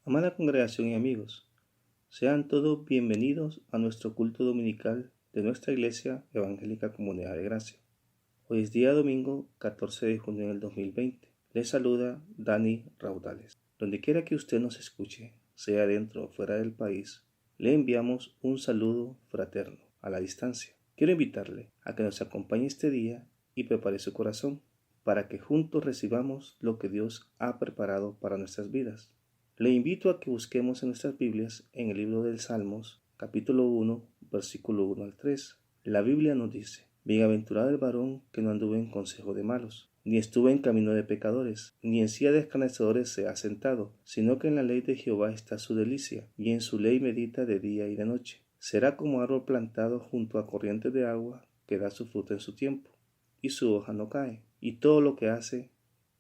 Amada congregación y amigos, sean todos bienvenidos a nuestro culto dominical de nuestra Iglesia Evangélica Comunidad de Gracia. Hoy es día domingo 14 de junio del 2020. Les saluda Dani Raudales. Donde quiera que usted nos escuche, sea dentro o fuera del país, le enviamos un saludo fraterno a la distancia. Quiero invitarle a que nos acompañe este día y prepare su corazón para que juntos recibamos lo que Dios ha preparado para nuestras vidas. Le invito a que busquemos en nuestras Biblias en el libro del Salmos, capítulo 1, versículo 1 al 3. La Biblia nos dice: Bienaventurado el varón que no anduvo en consejo de malos, ni estuvo en camino de pecadores, ni en silla de escarnecedores se ha sentado, sino que en la ley de Jehová está su delicia, y en su ley medita de día y de noche. Será como árbol plantado junto a corrientes de agua, que da su fruto en su tiempo, y su hoja no cae, y todo lo que hace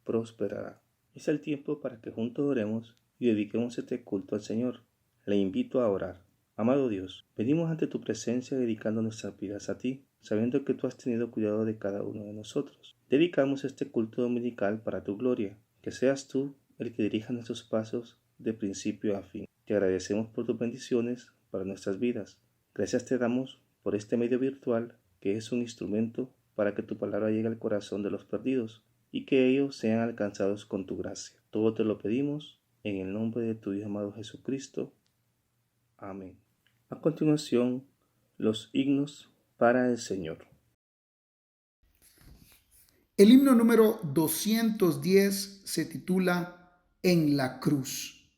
prosperará. Es el tiempo para que juntos oremos y dediquemos este culto al Señor. Le invito a orar. Amado Dios, venimos ante tu presencia dedicando nuestras vidas a ti, sabiendo que tú has tenido cuidado de cada uno de nosotros. Dedicamos este culto dominical para tu gloria, que seas tú el que dirija nuestros pasos de principio a fin. Te agradecemos por tus bendiciones para nuestras vidas. Gracias te damos por este medio virtual, que es un instrumento para que tu palabra llegue al corazón de los perdidos y que ellos sean alcanzados con tu gracia. Todo te lo pedimos en el nombre de tu Hijo amado Jesucristo. Amén. A continuación, los himnos para el Señor. El himno número 210 se titula En la cruz.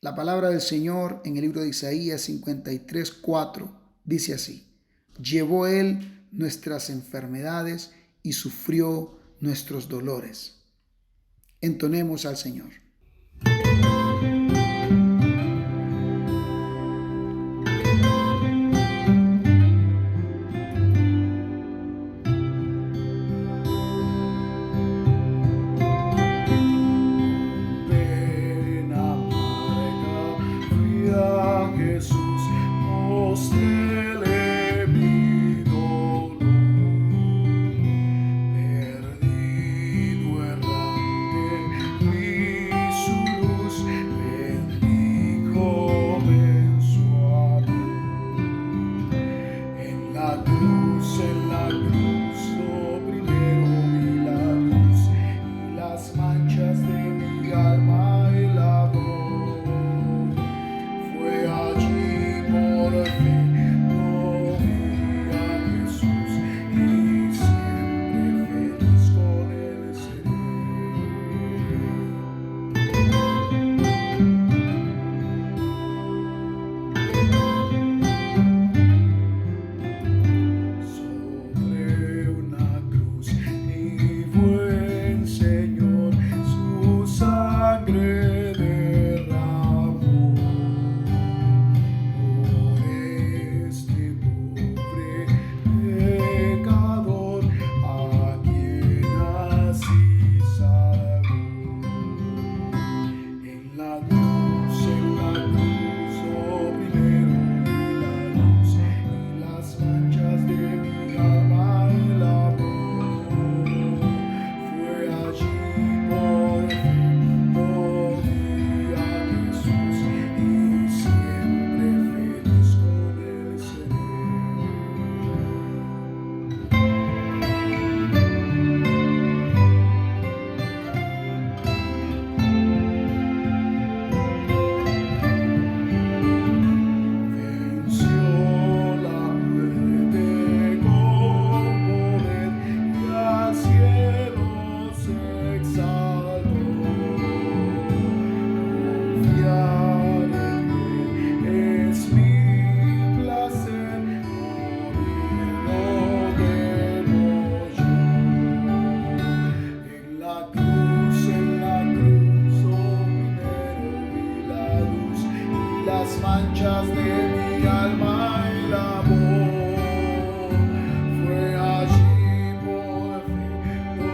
La palabra del Señor en el libro de Isaías 53:4 dice así: Llevó Él nuestras enfermedades y sufrió nuestros dolores. Entonemos al Señor. Manchas de mi alma y la voz fue allí por fin, lo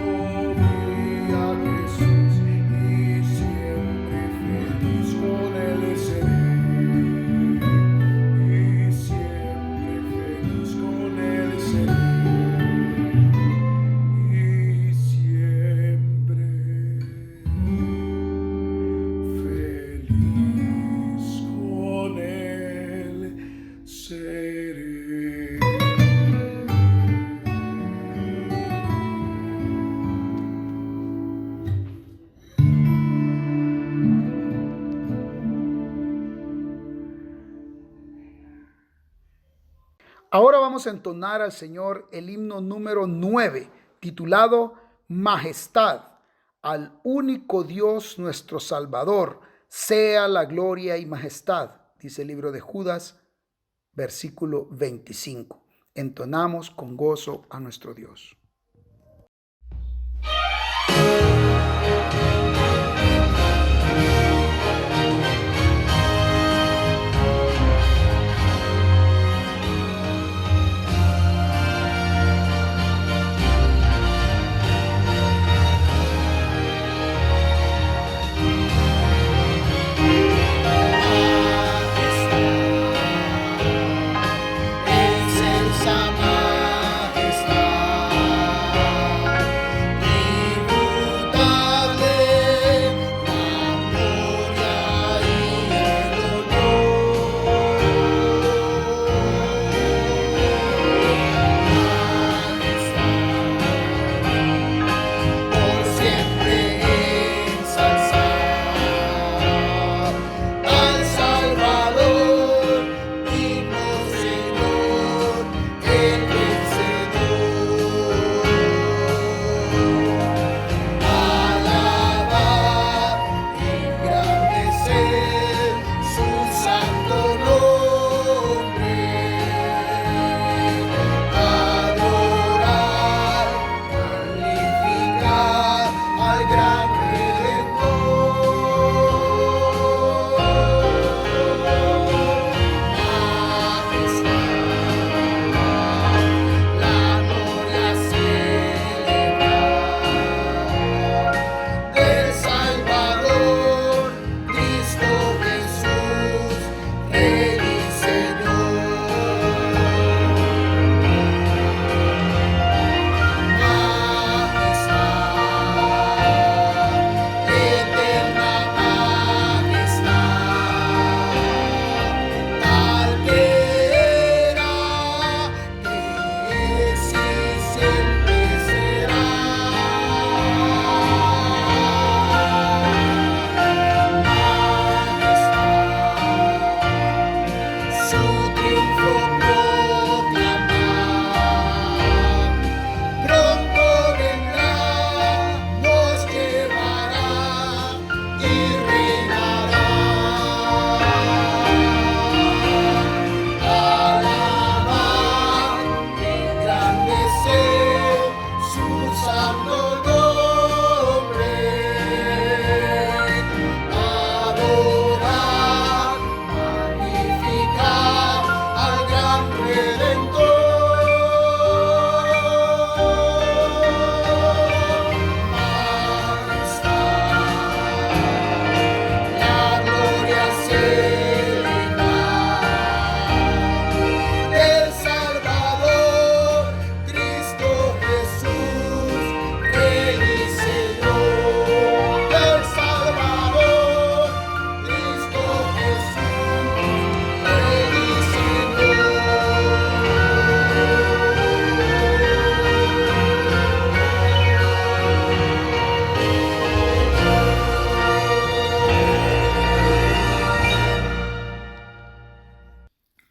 vi a Jesús y siempre feliz con él seré, y siempre feliz con él seré, y siempre feliz. Ahora vamos a entonar al Señor el himno número 9, titulado Majestad. Al único Dios nuestro Salvador, sea la gloria y majestad, dice el libro de Judas, versículo 25. Entonamos con gozo a nuestro Dios.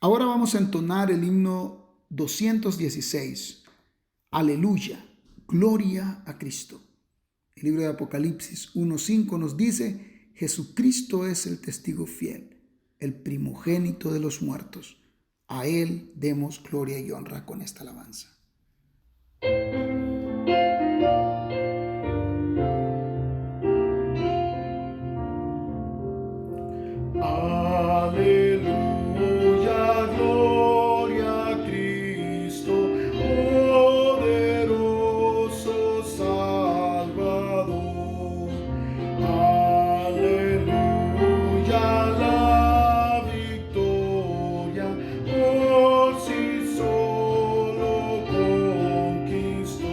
Ahora vamos a entonar el himno 216. Aleluya, gloria a Cristo. El libro de Apocalipsis 1:5 nos dice: Jesucristo es el testigo fiel, el primogénito de los muertos. A Él demos gloria y honra con esta alabanza. Por sí solo conquistó.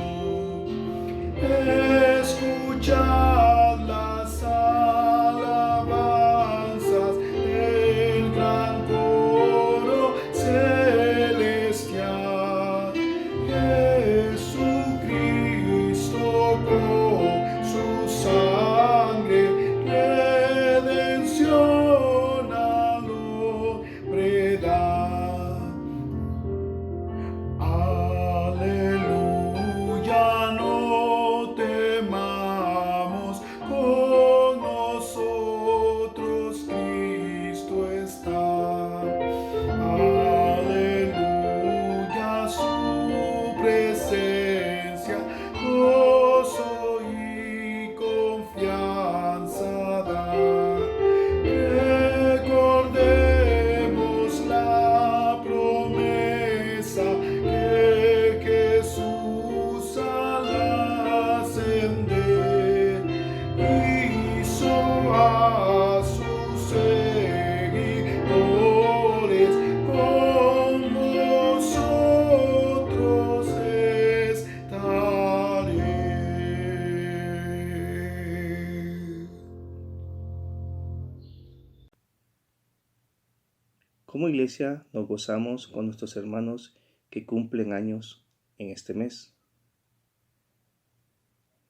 Como iglesia nos gozamos con nuestros hermanos que cumplen años en este mes.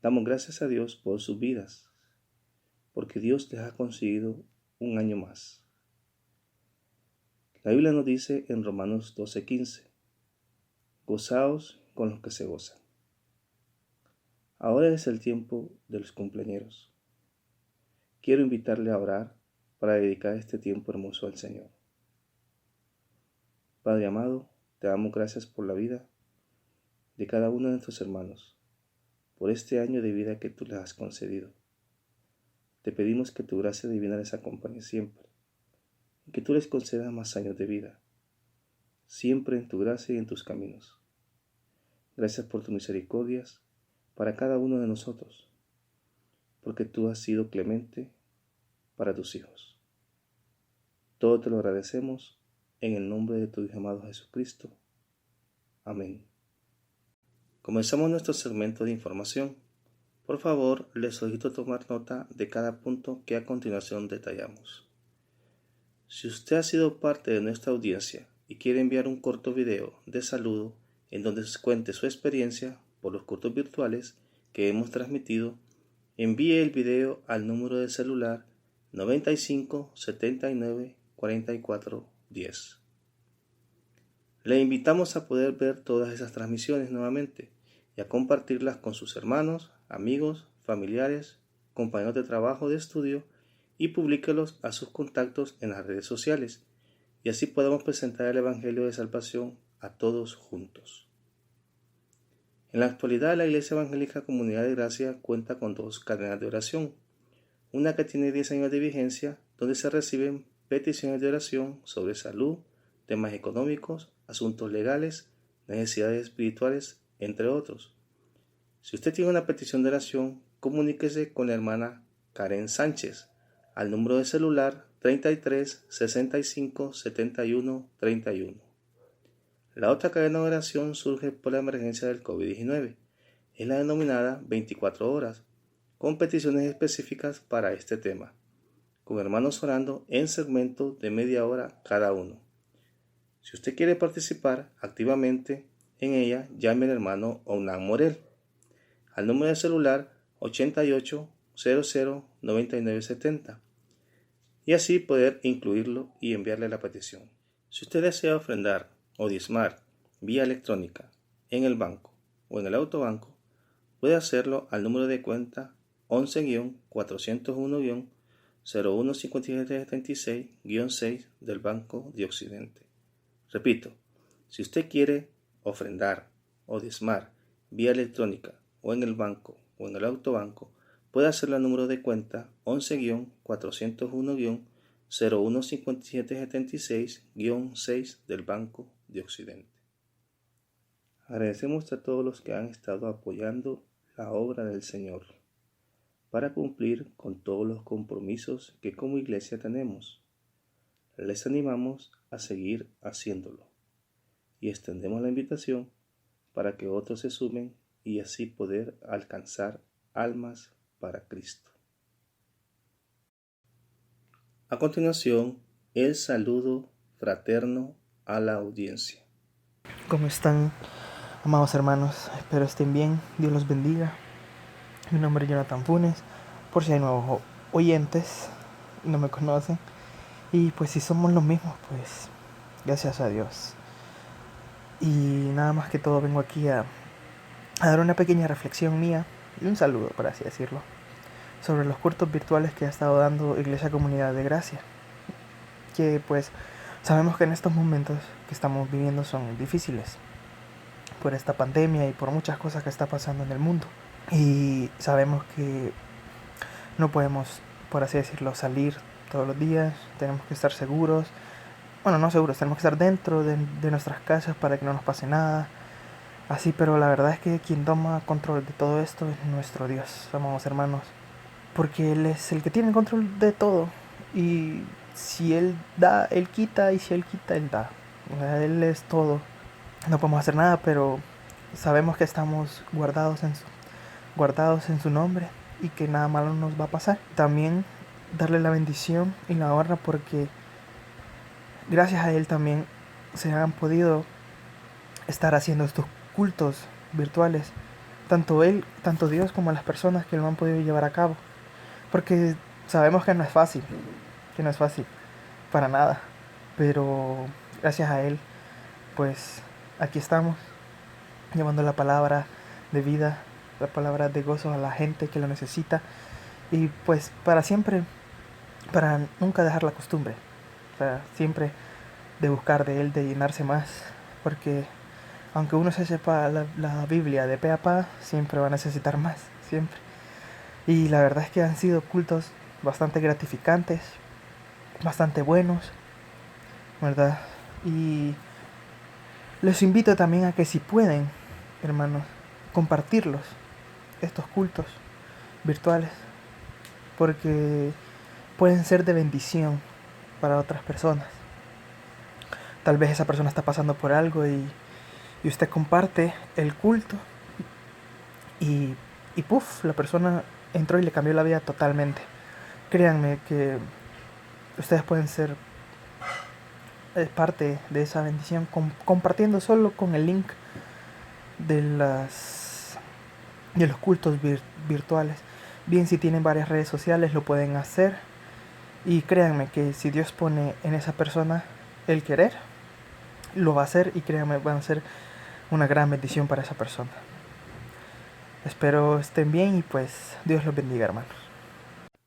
Damos gracias a Dios por sus vidas, porque Dios les ha concedido un año más. La Biblia nos dice en Romanos 12:15, gozaos con los que se gozan. Ahora es el tiempo de los cumpleañeros. Quiero invitarle a orar para dedicar este tiempo hermoso al Señor. Padre amado, te damos gracias por la vida de cada uno de nuestros hermanos, por este año de vida que tú les has concedido. Te pedimos que tu gracia divina les acompañe siempre, y que tú les concedas más años de vida, siempre en tu gracia y en tus caminos. Gracias por tus misericordias para cada uno de nosotros, porque tú has sido clemente para tus hijos. Todo te lo agradecemos en el nombre de tu Hijo amado Jesucristo. Amén. Comenzamos nuestro segmento de información. Por favor, les solicito tomar nota de cada punto que a continuación detallamos. Si usted ha sido parte de nuestra audiencia y quiere enviar un corto video de saludo en donde cuente su experiencia por los cultos virtuales que hemos transmitido, envíe el video al número de celular 95 79 44 10. Le invitamos a poder ver todas esas transmisiones nuevamente y a compartirlas con sus hermanos, amigos, familiares, compañeros de trabajo, de estudio, y publíquelos a sus contactos en las redes sociales, y así podamos presentar el Evangelio de Salvación a todos juntos. En la actualidad, la Iglesia Evangélica Comunidad de Gracia cuenta con 2 cadenas de oración, una que tiene 10 años de vigencia, donde se reciben peticiones de oración sobre salud, temas económicos, asuntos legales, necesidades espirituales, entre otros. Si usted tiene una petición de oración, comuníquese con la hermana Karen Sánchez al número de celular 33 65 71 31. La otra cadena de oración surge por la emergencia del COVID-19. Es la denominada 24 horas, con peticiones específicas para este tema, con hermanos orando en segmentos de media hora cada uno. Si usted quiere participar activamente en ella, llame al hermano Onan Morel al número de celular 88 00 99 70 y así poder incluirlo y enviarle la petición. Si usted desea ofrendar o diezmar vía electrónica en el banco o en el autobanco, puede hacerlo al número de cuenta 11-401-015776-6 del Banco de Occidente. Repito, si usted quiere ofrendar o diezmar vía electrónica o en el banco o en el autobanco, puede hacerlo al número de cuenta 11-401-015776-6 del Banco de Occidente. Agradecemos a todos los que han estado apoyando la obra del Señor para cumplir con todos los compromisos que como iglesia tenemos. Les animamos a seguir haciéndolo y extendemos la invitación para que otros se sumen y así poder alcanzar almas para Cristo. A continuación, el saludo fraterno a la audiencia. ¿Cómo están, amados hermanos? Espero estén bien. Dios los bendiga. Mi nombre es Jonathan Funes, por si hay nuevos oyentes y no me conocen. Y pues si somos los mismos, pues gracias a Dios. Y nada más que todo vengo aquí a dar una pequeña reflexión mía y un saludo, por así decirlo, sobre los cultos virtuales que ha estado dando Iglesia Comunidad de Gracia. Que pues sabemos que en estos momentos que estamos viviendo son difíciles por esta pandemia y por muchas cosas que está pasando en el mundo. Y sabemos que no podemos, por así decirlo, salir todos los días. Tenemos que estar seguros. Bueno, no seguros, tenemos que estar dentro de nuestras casas para que no nos pase nada. Así, pero la verdad es que quien toma control de todo esto es nuestro Dios, amados hermanos. Porque Él es el que tiene el control de todo. Y si Él da, Él quita. Y si Él quita, Él da. Él es todo. No podemos hacer nada, pero sabemos que estamos guardados en su nombre y que nada malo nos va a pasar. También darle la bendición y la honra porque gracias a Él también se han podido estar haciendo estos cultos virtuales. Tanto Él, tanto Dios como las personas que lo han podido llevar a cabo. Porque sabemos que no es fácil para nada. Pero gracias a Él, pues aquí estamos llevando la palabra de vida, la palabra de gozo a la gente que lo necesita. Y pues para siempre, para nunca dejar la costumbre, para siempre de buscar de Él, de llenarse más. Porque aunque uno se sepa la Biblia de pe a pa, siempre va a necesitar más, siempre. Y la verdad es que han sido cultos bastante gratificantes, bastante buenos, ¿verdad? Y les invito también a que si pueden, hermanos, compartirlos, estos cultos virtuales, porque pueden ser de bendición para otras personas. Tal vez esa persona está pasando por algo y usted comparte el culto y puff, la persona entró y le cambió la vida totalmente. Créanme que ustedes pueden ser parte de esa bendición compartiendo solo con el link de los cultos virtuales. Bien, si tienen varias redes sociales lo pueden hacer, y créanme que si Dios pone en esa persona el querer, lo va a hacer, y créanme, van a ser una gran bendición para esa persona. Espero estén bien y pues Dios los bendiga, hermanos.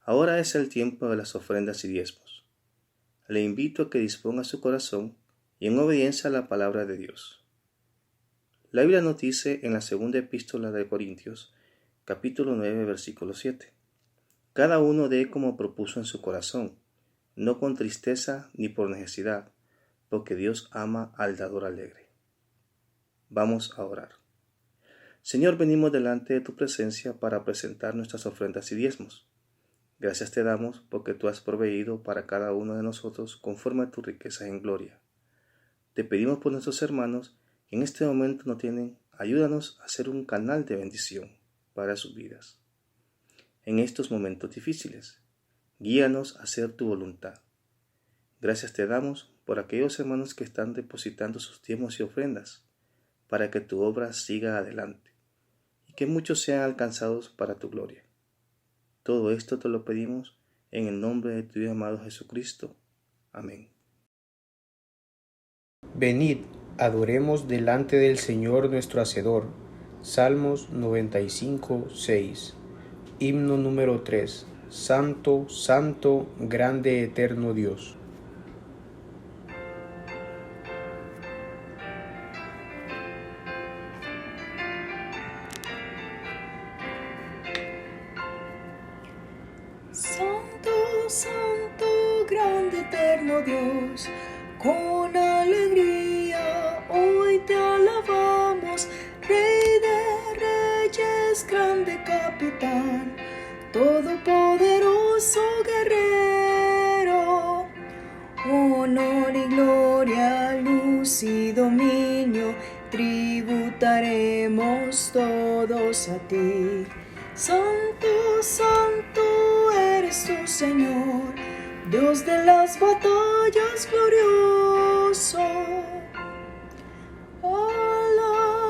Ahora es el tiempo de las ofrendas y diezmos. Le invito a que disponga su corazón y en obediencia a la palabra de Dios. La Biblia nos dice en la segunda epístola de Corintios, capítulo 9, versículo 7. Cada uno dé como propuso en su corazón, no con tristeza ni por necesidad, porque Dios ama al dador alegre. Vamos a orar. Señor, venimos delante de tu presencia para presentar nuestras ofrendas y diezmos. Gracias te damos porque tú has proveído para cada uno de nosotros conforme a tu riqueza en gloria. Te pedimos por nuestros hermanos que en este momento no tienen, ayúdanos a ser un canal de bendición para sus vidas. En estos momentos difíciles, guíanos a hacer tu voluntad. Gracias te damos por aquellos hermanos que están depositando sus diezmos y ofrendas para que tu obra siga adelante y que muchos sean alcanzados para tu gloria. Todo esto te lo pedimos en el nombre de tu Hijo amado Jesucristo. Amén. Venid, adoremos delante del Señor nuestro Hacedor. Salmos 95, 6. Himno número 3. Santo, santo, grande, eterno Dios. Santo, santo, grande, eterno Dios, con alegría hoy te alabamos, Rey de reyes, grande capitán, todopoderoso guerrero. Honor y gloria, luz y dominio, tributaremos todos a ti. Santo, santo eres tu Señor, Dios de las batallas glorioso. Alabadle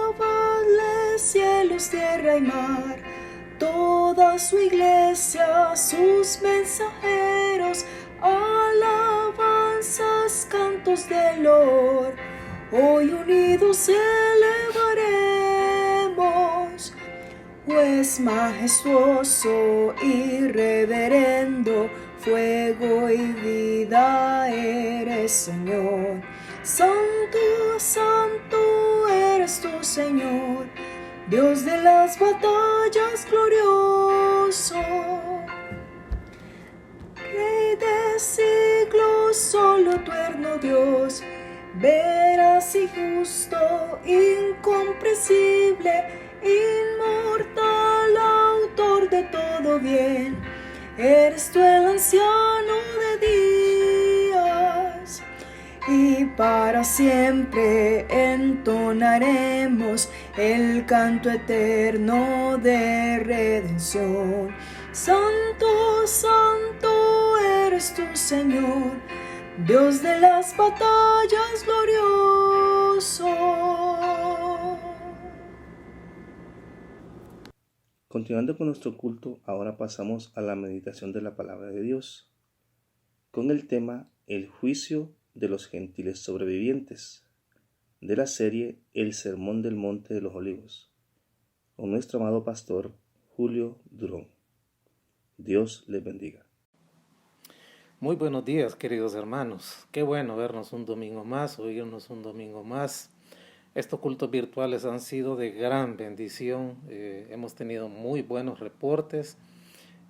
cielos, tierra y mar, toda su iglesia, sus mensajeros, alabanzas, cantos de loor, hoy unidos elevaremos. Pues majestuoso y reverendo, fuego y vida eres, Señor. Santo, santo eres tu Señor, Dios de las batallas glorioso. Rey de siglos, solo eterno Dios, veraz y justo, incomprensible, inmortal, autor de todo bien, eres tú el anciano de días, y para siempre entonaremos el canto eterno de redención. Santo, santo eres tú, Señor, Dios de las batallas glorioso. Continuando con nuestro culto, ahora pasamos a la meditación de la palabra de Dios, con el tema El juicio de los gentiles sobrevivientes, de la serie El Sermón del Monte de los Olivos, con nuestro amado pastor Julio Durón. Dios les bendiga. Muy buenos días, queridos hermanos. Qué bueno vernos un domingo más, oírnos un domingo más. Estos cultos virtuales han sido de gran bendición. Hemos tenido muy buenos reportes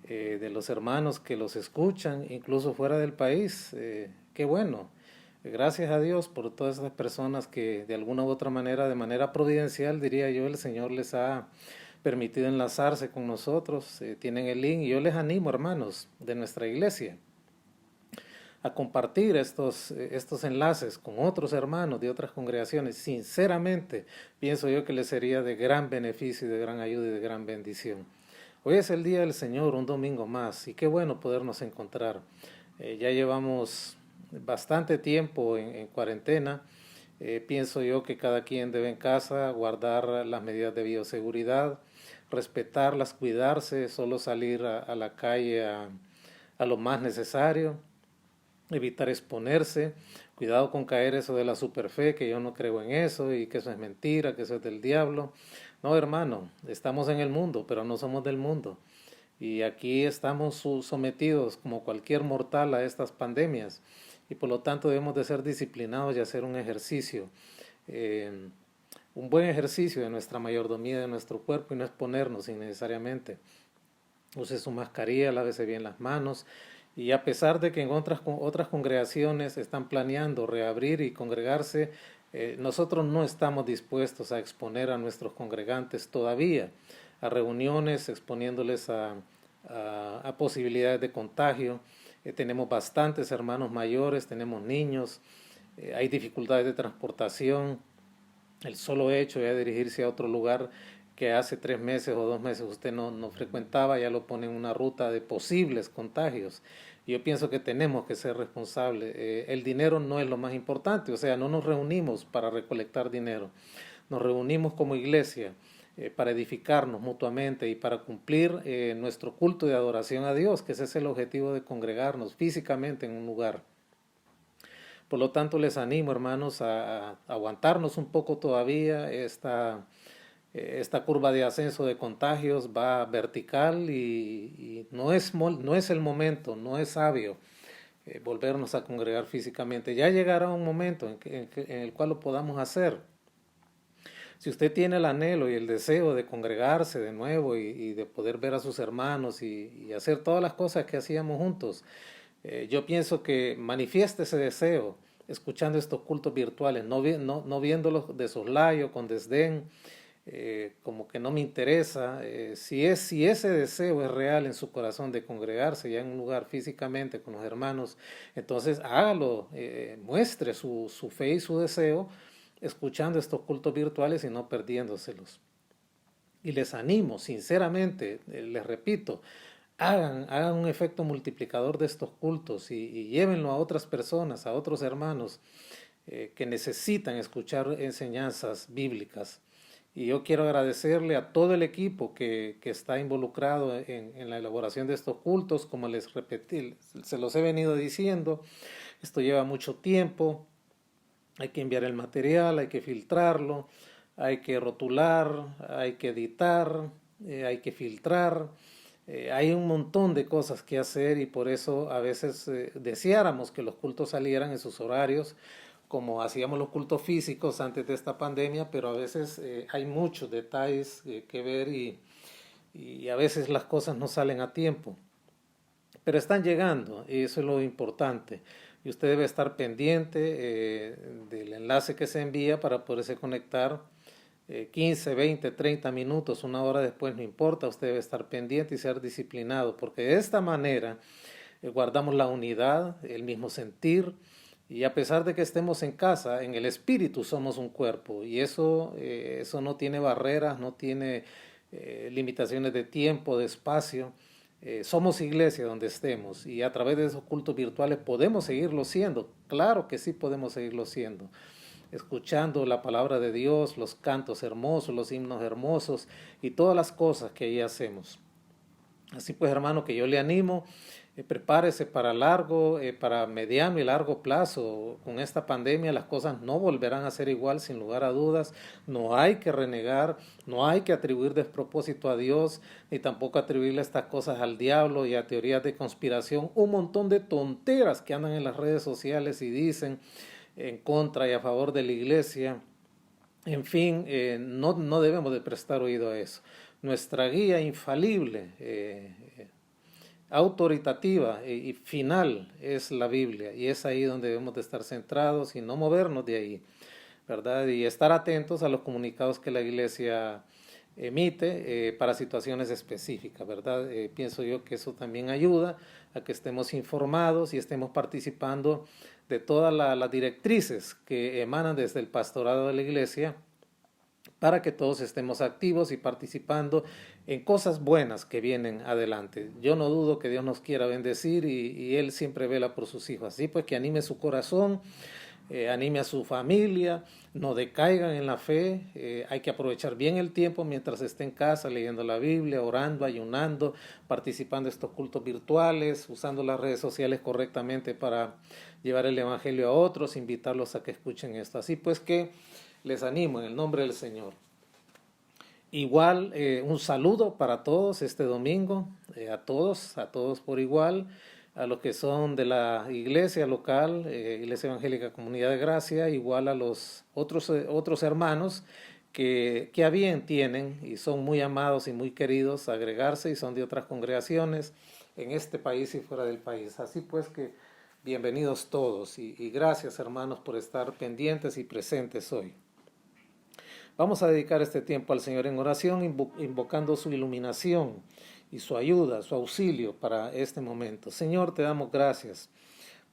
de los hermanos que los escuchan, incluso fuera del país. Qué bueno. Gracias a Dios por todas esas personas que de alguna u otra manera, de manera providencial, diría yo, el Señor les ha permitido enlazarse con nosotros. Tienen el link y yo les animo, hermanos, de nuestra iglesia, a compartir estos enlaces con otros hermanos de otras congregaciones. Sinceramente, pienso yo que les sería de gran beneficio, de gran ayuda y de gran bendición. Hoy es el Día del Señor, un domingo más, y qué bueno podernos encontrar. Ya llevamos bastante tiempo en cuarentena. Pienso yo que cada quien debe en casa guardar las medidas de bioseguridad, respetarlas, cuidarse, solo salir a la calle a lo más necesario, evitar exponerse, cuidado con caer eso de la superfe, que yo no creo en eso y que eso es mentira, que eso es del diablo. No, hermano, estamos en el mundo, pero no somos del mundo. Y aquí estamos sometidos como cualquier mortal a estas pandemias y por lo tanto debemos de ser disciplinados y hacer un ejercicio, un buen ejercicio de nuestra mayordomía de nuestro cuerpo y no exponernos innecesariamente. Use su mascarilla, lávese bien las manos. Y a pesar de que en otras congregaciones están planeando reabrir y congregarse, nosotros no estamos dispuestos a exponer a nuestros congregantes todavía a reuniones, exponiéndoles a posibilidades de contagio. Tenemos bastantes hermanos mayores, tenemos niños, hay dificultades de transportación. El solo hecho de dirigirse a otro lugar que hace 3 meses o 2 meses usted no frecuentaba, ya lo pone en una ruta de posibles contagios. Yo pienso que tenemos que ser responsables. El dinero no es lo más importante, o sea, no nos reunimos para recolectar dinero. Nos reunimos como iglesia para edificarnos mutuamente y para cumplir nuestro culto de adoración a Dios, que ese es el objetivo de congregarnos físicamente en un lugar. Por lo tanto, les animo, hermanos, a aguantarnos un poco todavía. Esta curva de ascenso de contagios va vertical y no es el momento, no es sabio volvernos a congregar físicamente. Ya llegará un momento en el cual lo podamos hacer. Si usted tiene el anhelo y el deseo de congregarse de nuevo y de poder ver a sus hermanos y hacer todas las cosas que hacíamos juntos, yo pienso que manifieste ese deseo escuchando estos cultos virtuales, no viéndolos de soslayo, con desdén, como que no me interesa. Si ese deseo es real en su corazón de congregarse ya en un lugar físicamente con los hermanos, entonces hágalo, muestre su fe y su deseo escuchando estos cultos virtuales y no perdiéndoselos. Y les animo, sinceramente, les repito, hagan un efecto multiplicador de estos cultos y llévenlo a otras personas, a otros hermanos que necesitan escuchar enseñanzas bíblicas. Y yo quiero agradecerle a todo el equipo que está involucrado en la elaboración de estos cultos. Como les repetí, se los he venido diciendo, esto lleva mucho tiempo. Hay que enviar el material, hay que filtrarlo, hay que rotular, hay que editar, hay que filtrar. Hay un montón de cosas que hacer y por eso a veces deseáramos que los cultos salieran en sus horarios, como hacíamos los cultos físicos antes de esta pandemia, pero a veces hay muchos detalles que ver y a veces las cosas no salen a tiempo. Pero están llegando y eso es lo importante. Y usted debe estar pendiente del enlace que se envía para poderse conectar 15, 20, 30 minutos, 1 hora después, no importa, usted debe estar pendiente y ser disciplinado, porque de esta manera guardamos la unidad, el mismo sentir, y a pesar de que estemos en casa, en el espíritu somos un cuerpo, y eso no tiene barreras, no tiene limitaciones de tiempo, de espacio. somos iglesia donde estemos y a través de esos cultos virtuales podemos seguirlo siendo. Claro que sí podemos seguirlo siendo. Escuchando la palabra de Dios, los cantos hermosos, los himnos hermosos y todas las cosas que ahí hacemos. Así pues, hermano, que yo le animo, prepárese para mediano y largo plazo. Con esta pandemia las cosas no volverán a ser igual, sin lugar a dudas. No hay que renegar, no hay que atribuir despropósito a Dios, ni tampoco atribuirle estas cosas al diablo y a teorías de conspiración. Un montón de tonteras que andan en las redes sociales y dicen en contra y a favor de la iglesia. En fin, no debemos de prestar oído a eso. Nuestra guía infalible, autoritativa y final es la Biblia, y es ahí donde debemos de estar centrados y no movernos de ahí, ¿verdad? Y estar atentos a los comunicados que la iglesia emite para situaciones específicas, ¿verdad? Pienso yo que eso también ayuda a que estemos informados y estemos participando de todas las directrices que emanan desde el pastorado de la iglesia, para que todos estemos activos y participando en cosas buenas que vienen adelante. Yo no dudo que Dios nos quiera bendecir y Él siempre vela por sus hijos. Así pues, que anime su corazón, anime a su familia, no decaigan en la fe. Hay que aprovechar bien el tiempo mientras esté en casa, leyendo la Biblia, orando, ayunando, participando de estos cultos virtuales, usando las redes sociales correctamente para llevar el evangelio a otros, invitarlos a que escuchen esto. Así pues que les animo en el nombre del Señor. Igual, un saludo para todos este domingo, a todos por igual, a los que son de la iglesia local, Iglesia Evangélica Comunidad de Gracia, igual a los otros hermanos que a bien tienen y son muy amados y muy queridos agregarse y son de otras congregaciones en este país y fuera del país. Así pues que bienvenidos todos y gracias, hermanos, por estar pendientes y presentes hoy. Vamos a dedicar este tiempo al Señor en oración, invocando su iluminación y su ayuda, su auxilio para este momento. Señor, te damos gracias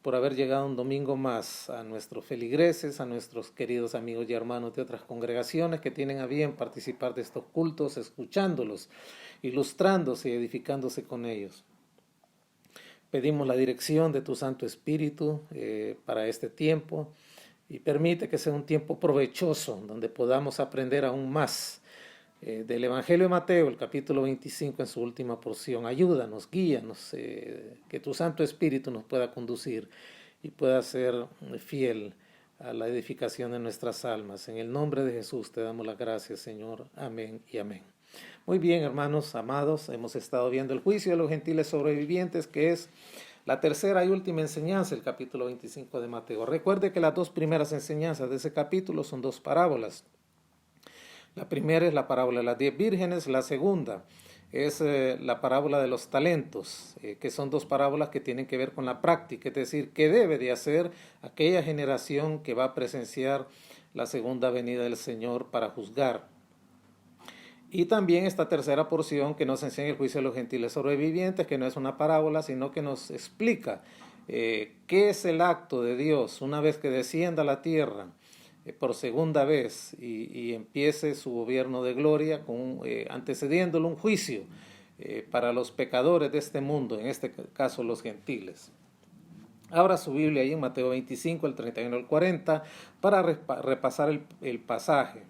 por haber llegado un domingo más a nuestros feligreses, a nuestros queridos amigos y hermanos de otras congregaciones que tienen a bien participar de estos cultos, escuchándolos, ilustrándose y edificándose con ellos. Pedimos la dirección de tu Santo Espíritu para este tiempo y permite que sea un tiempo provechoso donde podamos aprender aún más del Evangelio de Mateo, el capítulo 25 en su última porción. Ayúdanos, guíanos, que tu Santo Espíritu nos pueda conducir y pueda ser fiel a la edificación de nuestras almas. En el nombre de Jesús te damos las gracias, Señor. Amén y amén. Muy bien, hermanos amados, hemos estado viendo el juicio de los gentiles sobrevivientes, que es la tercera y última enseñanza, el capítulo 25 de Mateo. Recuerde que las dos primeras enseñanzas de ese capítulo son dos parábolas. La primera es la parábola de las 10 vírgenes, la segunda es la parábola de los talentos, que son dos parábolas que tienen que ver con la práctica, es decir, qué debe de hacer aquella generación que va a presenciar la segunda venida del Señor para juzgar. Y también esta tercera porción que nos enseña el juicio de los gentiles sobrevivientes, que no es una parábola, sino que nos explica qué es el acto de Dios una vez que descienda a la tierra por segunda vez y empiece su gobierno de gloria, antecediéndolo un juicio para los pecadores de este mundo, en este caso los gentiles. Abra su Biblia ahí en Mateo 25, el 31 al 40, para repasar el pasaje.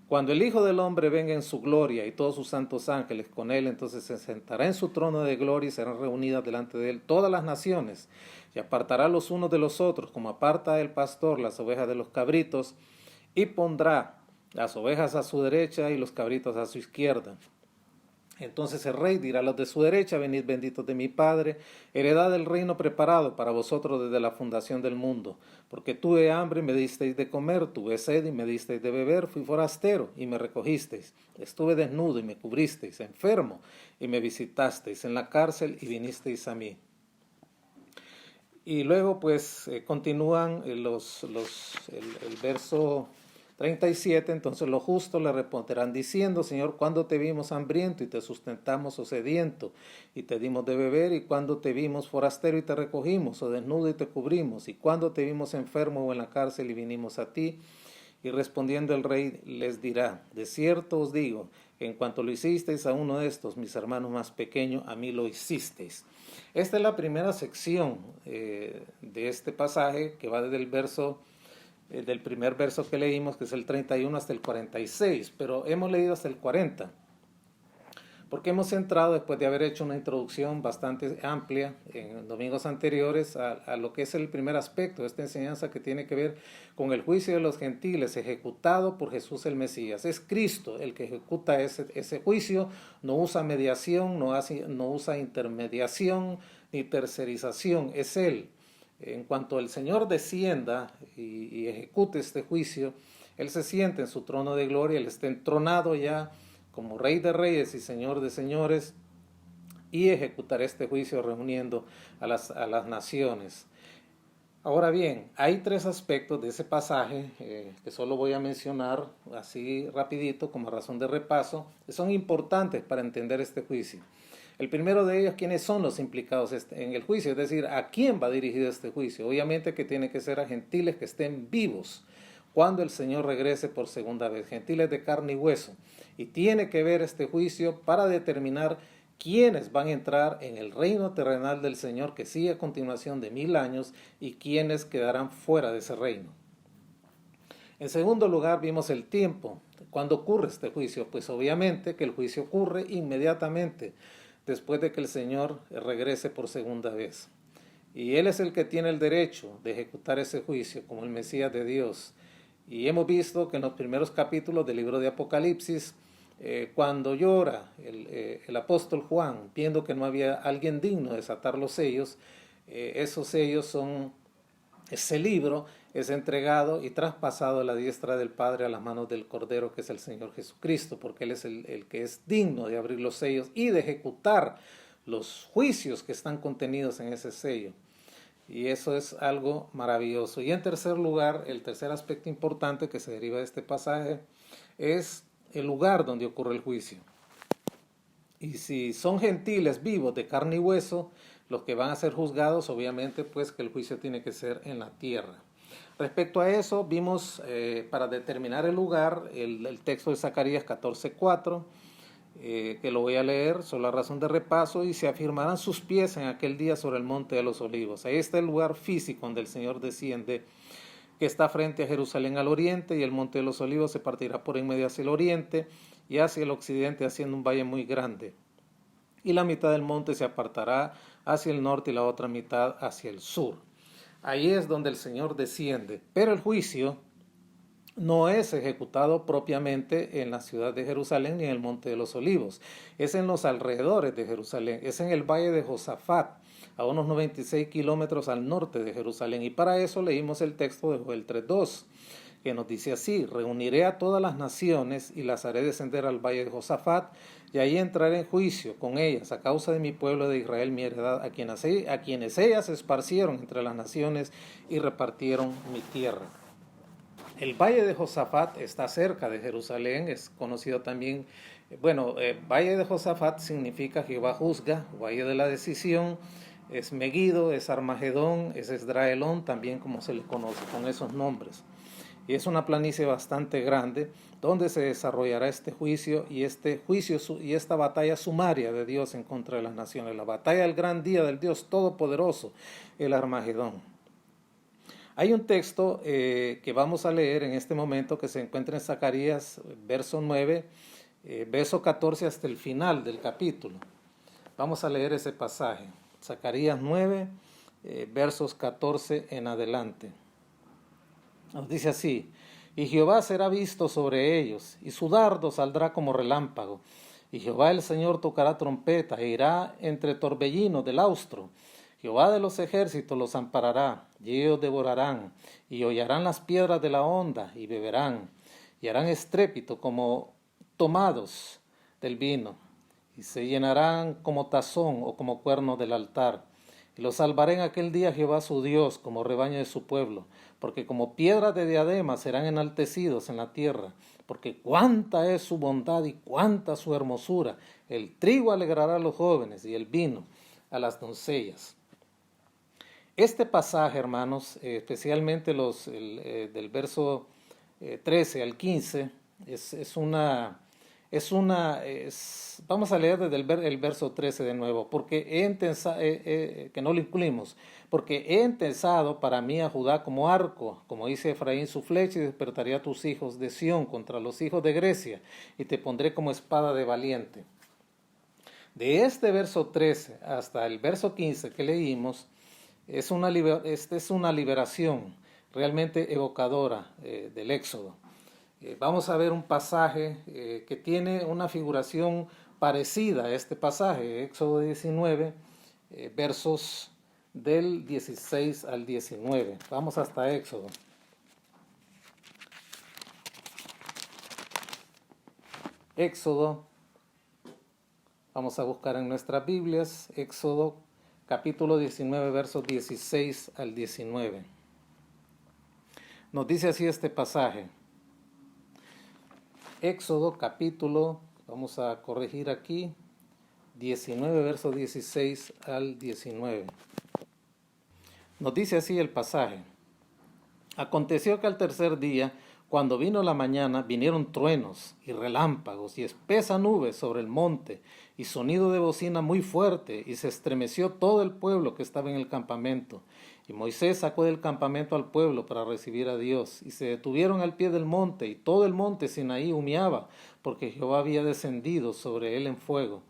Cuando el Hijo del Hombre venga en su gloria y todos sus santos ángeles con él, entonces se sentará en su trono de gloria y serán reunidas delante de él todas las naciones, y apartará los unos de los otros, como aparta el pastor las ovejas de los cabritos, y pondrá las ovejas a su derecha y los cabritos a su izquierda. Entonces el rey dirá a los de su derecha: venid benditos de mi Padre, heredad del reino preparado para vosotros desde la fundación del mundo. Porque tuve hambre y me disteis de comer, tuve sed y me disteis de beber, fui forastero y me recogisteis, estuve desnudo y me cubristeis, enfermo y me visitasteis, en la cárcel y vinisteis a mí. Y luego pues continúan el verso 37, entonces los justos le responderán diciendo: Señor, ¿cuándo te vimos hambriento y te sustentamos, o sediento y te dimos de beber? ¿Y cuándo te vimos forastero y te recogimos, o desnudo y te cubrimos? ¿Y cuándo te vimos enfermo o en la cárcel y vinimos a ti? Y respondiendo el rey les dirá, de cierto os digo, en cuanto lo hicisteis a uno de estos, mis hermanos más pequeños, a mí lo hicisteis. Esta es la primera sección de este pasaje, que va desde el verso, del primer verso que leímos, que es el 31 hasta el 46, pero hemos leído hasta el 40. Porque hemos entrado, después de haber hecho una introducción bastante amplia en domingos anteriores, a lo que es el primer aspecto de esta enseñanza, que tiene que ver con el juicio de los gentiles ejecutado por Jesús el Mesías. Es Cristo el que ejecuta ese juicio, no usa mediación, no usa intermediación ni tercerización, es Él. En cuanto el Señor descienda y ejecute este juicio, Él se siente en su trono de gloria, Él está entronado ya como Rey de Reyes y Señor de Señores, y ejecutar este juicio reuniendo a las naciones. Ahora bien, hay tres aspectos de ese pasaje que solo voy a mencionar así rapidito como razón de repaso, que son importantes para entender este juicio. El primero de ellos, ¿quiénes son los implicados en el juicio? Es decir, ¿a quién va dirigido este juicio? Obviamente que tiene que ser a gentiles que estén vivos cuando el Señor regrese por segunda vez, gentiles de carne y hueso. Y tiene que ver este juicio para determinar quiénes van a entrar en el reino terrenal del Señor, que sigue a continuación de 1000 años, y quiénes quedarán fuera de ese reino. En segundo lugar, vimos el tiempo. ¿Cuándo ocurre este juicio? Pues obviamente que el juicio ocurre inmediatamente después de que el Señor regrese por segunda vez. Y Él es el que tiene el derecho de ejecutar ese juicio como el Mesías de Dios. Y hemos visto que en los primeros capítulos del libro de Apocalipsis, cuando llora el apóstol Juan, viendo que no había alguien digno de desatar los sellos, esos sellos ese libro es entregado y traspasado a la diestra del Padre a las manos del Cordero, que es el Señor Jesucristo, porque Él es el que es digno de abrir los sellos y de ejecutar los juicios que están contenidos en ese sello. Y eso es algo maravilloso. Y en tercer lugar, el tercer aspecto importante que se deriva de este pasaje es el lugar donde ocurre el juicio. Y si son gentiles vivos de carne y hueso, los que van a ser juzgados, obviamente, pues que el juicio tiene que ser en la tierra. Respecto a eso, vimos para determinar el lugar el texto de Zacarías 14:4, que lo voy a leer, solo la razón de repaso, y se afirmarán sus pies en aquel día sobre el monte de los olivos. Ahí está el lugar físico donde el Señor desciende, que está frente a Jerusalén al oriente, y el monte de los olivos se partirá por en medio hacia el oriente y hacia el occidente, haciendo un valle muy grande. Y la mitad del monte se apartará hacia el norte y la otra mitad hacia el sur. Ahí es donde el Señor desciende, pero el juicio no es ejecutado propiamente en la ciudad de Jerusalén ni en el monte de los olivos, es en los alrededores de Jerusalén, es en el valle de Josafat, a unos 96 kilómetros al norte de Jerusalén. Y para eso leímos el texto de Joel 3:2, que nos dice así: reuniré a todas las naciones y las haré descender al valle de Josafat, y ahí entraré en juicio con ellas a causa de mi pueblo de Israel, mi heredad, a quienes ellas esparcieron entre las naciones y repartieron mi tierra. El valle de Josafat está cerca de Jerusalén, es conocido también, valle de Josafat significa Jehová juzga, valle de la decisión, es Megiddo, es Armagedón, es Esdraelón, también como se le conoce con esos nombres. Y es una planicie bastante grande donde se desarrollará este juicio y esta batalla sumaria de Dios en contra de las naciones, la batalla del gran día del Dios Todopoderoso, el Armagedón. Hay un texto que vamos a leer en este momento que se encuentra en Zacarías, verso 9, verso 14 hasta el final del capítulo. Vamos a leer ese pasaje, Zacarías 9, versos 14 en adelante. Nos dice así: y Jehová será visto sobre ellos, y su dardo saldrá como relámpago, y Jehová el Señor tocará trompeta, e irá entre torbellinos del austro. Jehová de los ejércitos los amparará, y ellos devorarán, y hollarán las piedras de la honda, y beberán, y harán estrépito como tomados del vino, y se llenarán como tazón o como cuerno del altar. Y los salvaré en aquel día Jehová su Dios, como rebaño de su pueblo, porque como piedras de diadema serán enaltecidos en la tierra, porque cuánta es su bondad y cuánta su hermosura. El trigo alegrará a los jóvenes, y el vino a las doncellas. Este pasaje, hermanos, especialmente del verso 13 al 15, vamos a leer desde el verso 13 de nuevo, que no lo incluimos, porque he entesado para mí a Judá como arco, como dice Efraín su flecha, y despertaré a tus hijos de Sión contra los hijos de Grecia, y te pondré como espada de valiente. De este verso 13 hasta el verso 15 que leímos, es una liberación realmente evocadora del Éxodo. Vamos a ver un pasaje que tiene una figuración parecida a este pasaje, Éxodo 19, versos del 16 al 19. Vamos hasta Éxodo. Éxodo, vamos a buscar en nuestras Biblias, Éxodo capítulo 19, versos 16 al 19. Nos dice así este pasaje. Éxodo capítulo, vamos a corregir aquí, 19, versos 16 al 19. Nos dice así el pasaje. Aconteció que al tercer día, cuando vino la mañana, vinieron truenos y relámpagos y espesa nube sobre el monte y sonido de bocina muy fuerte, y se estremeció todo el pueblo que estaba en el campamento. Y Moisés sacó del campamento al pueblo para recibir a Dios, y se detuvieron al pie del monte, y todo el monte Sinaí humeaba, porque Jehová había descendido sobre él en fuego.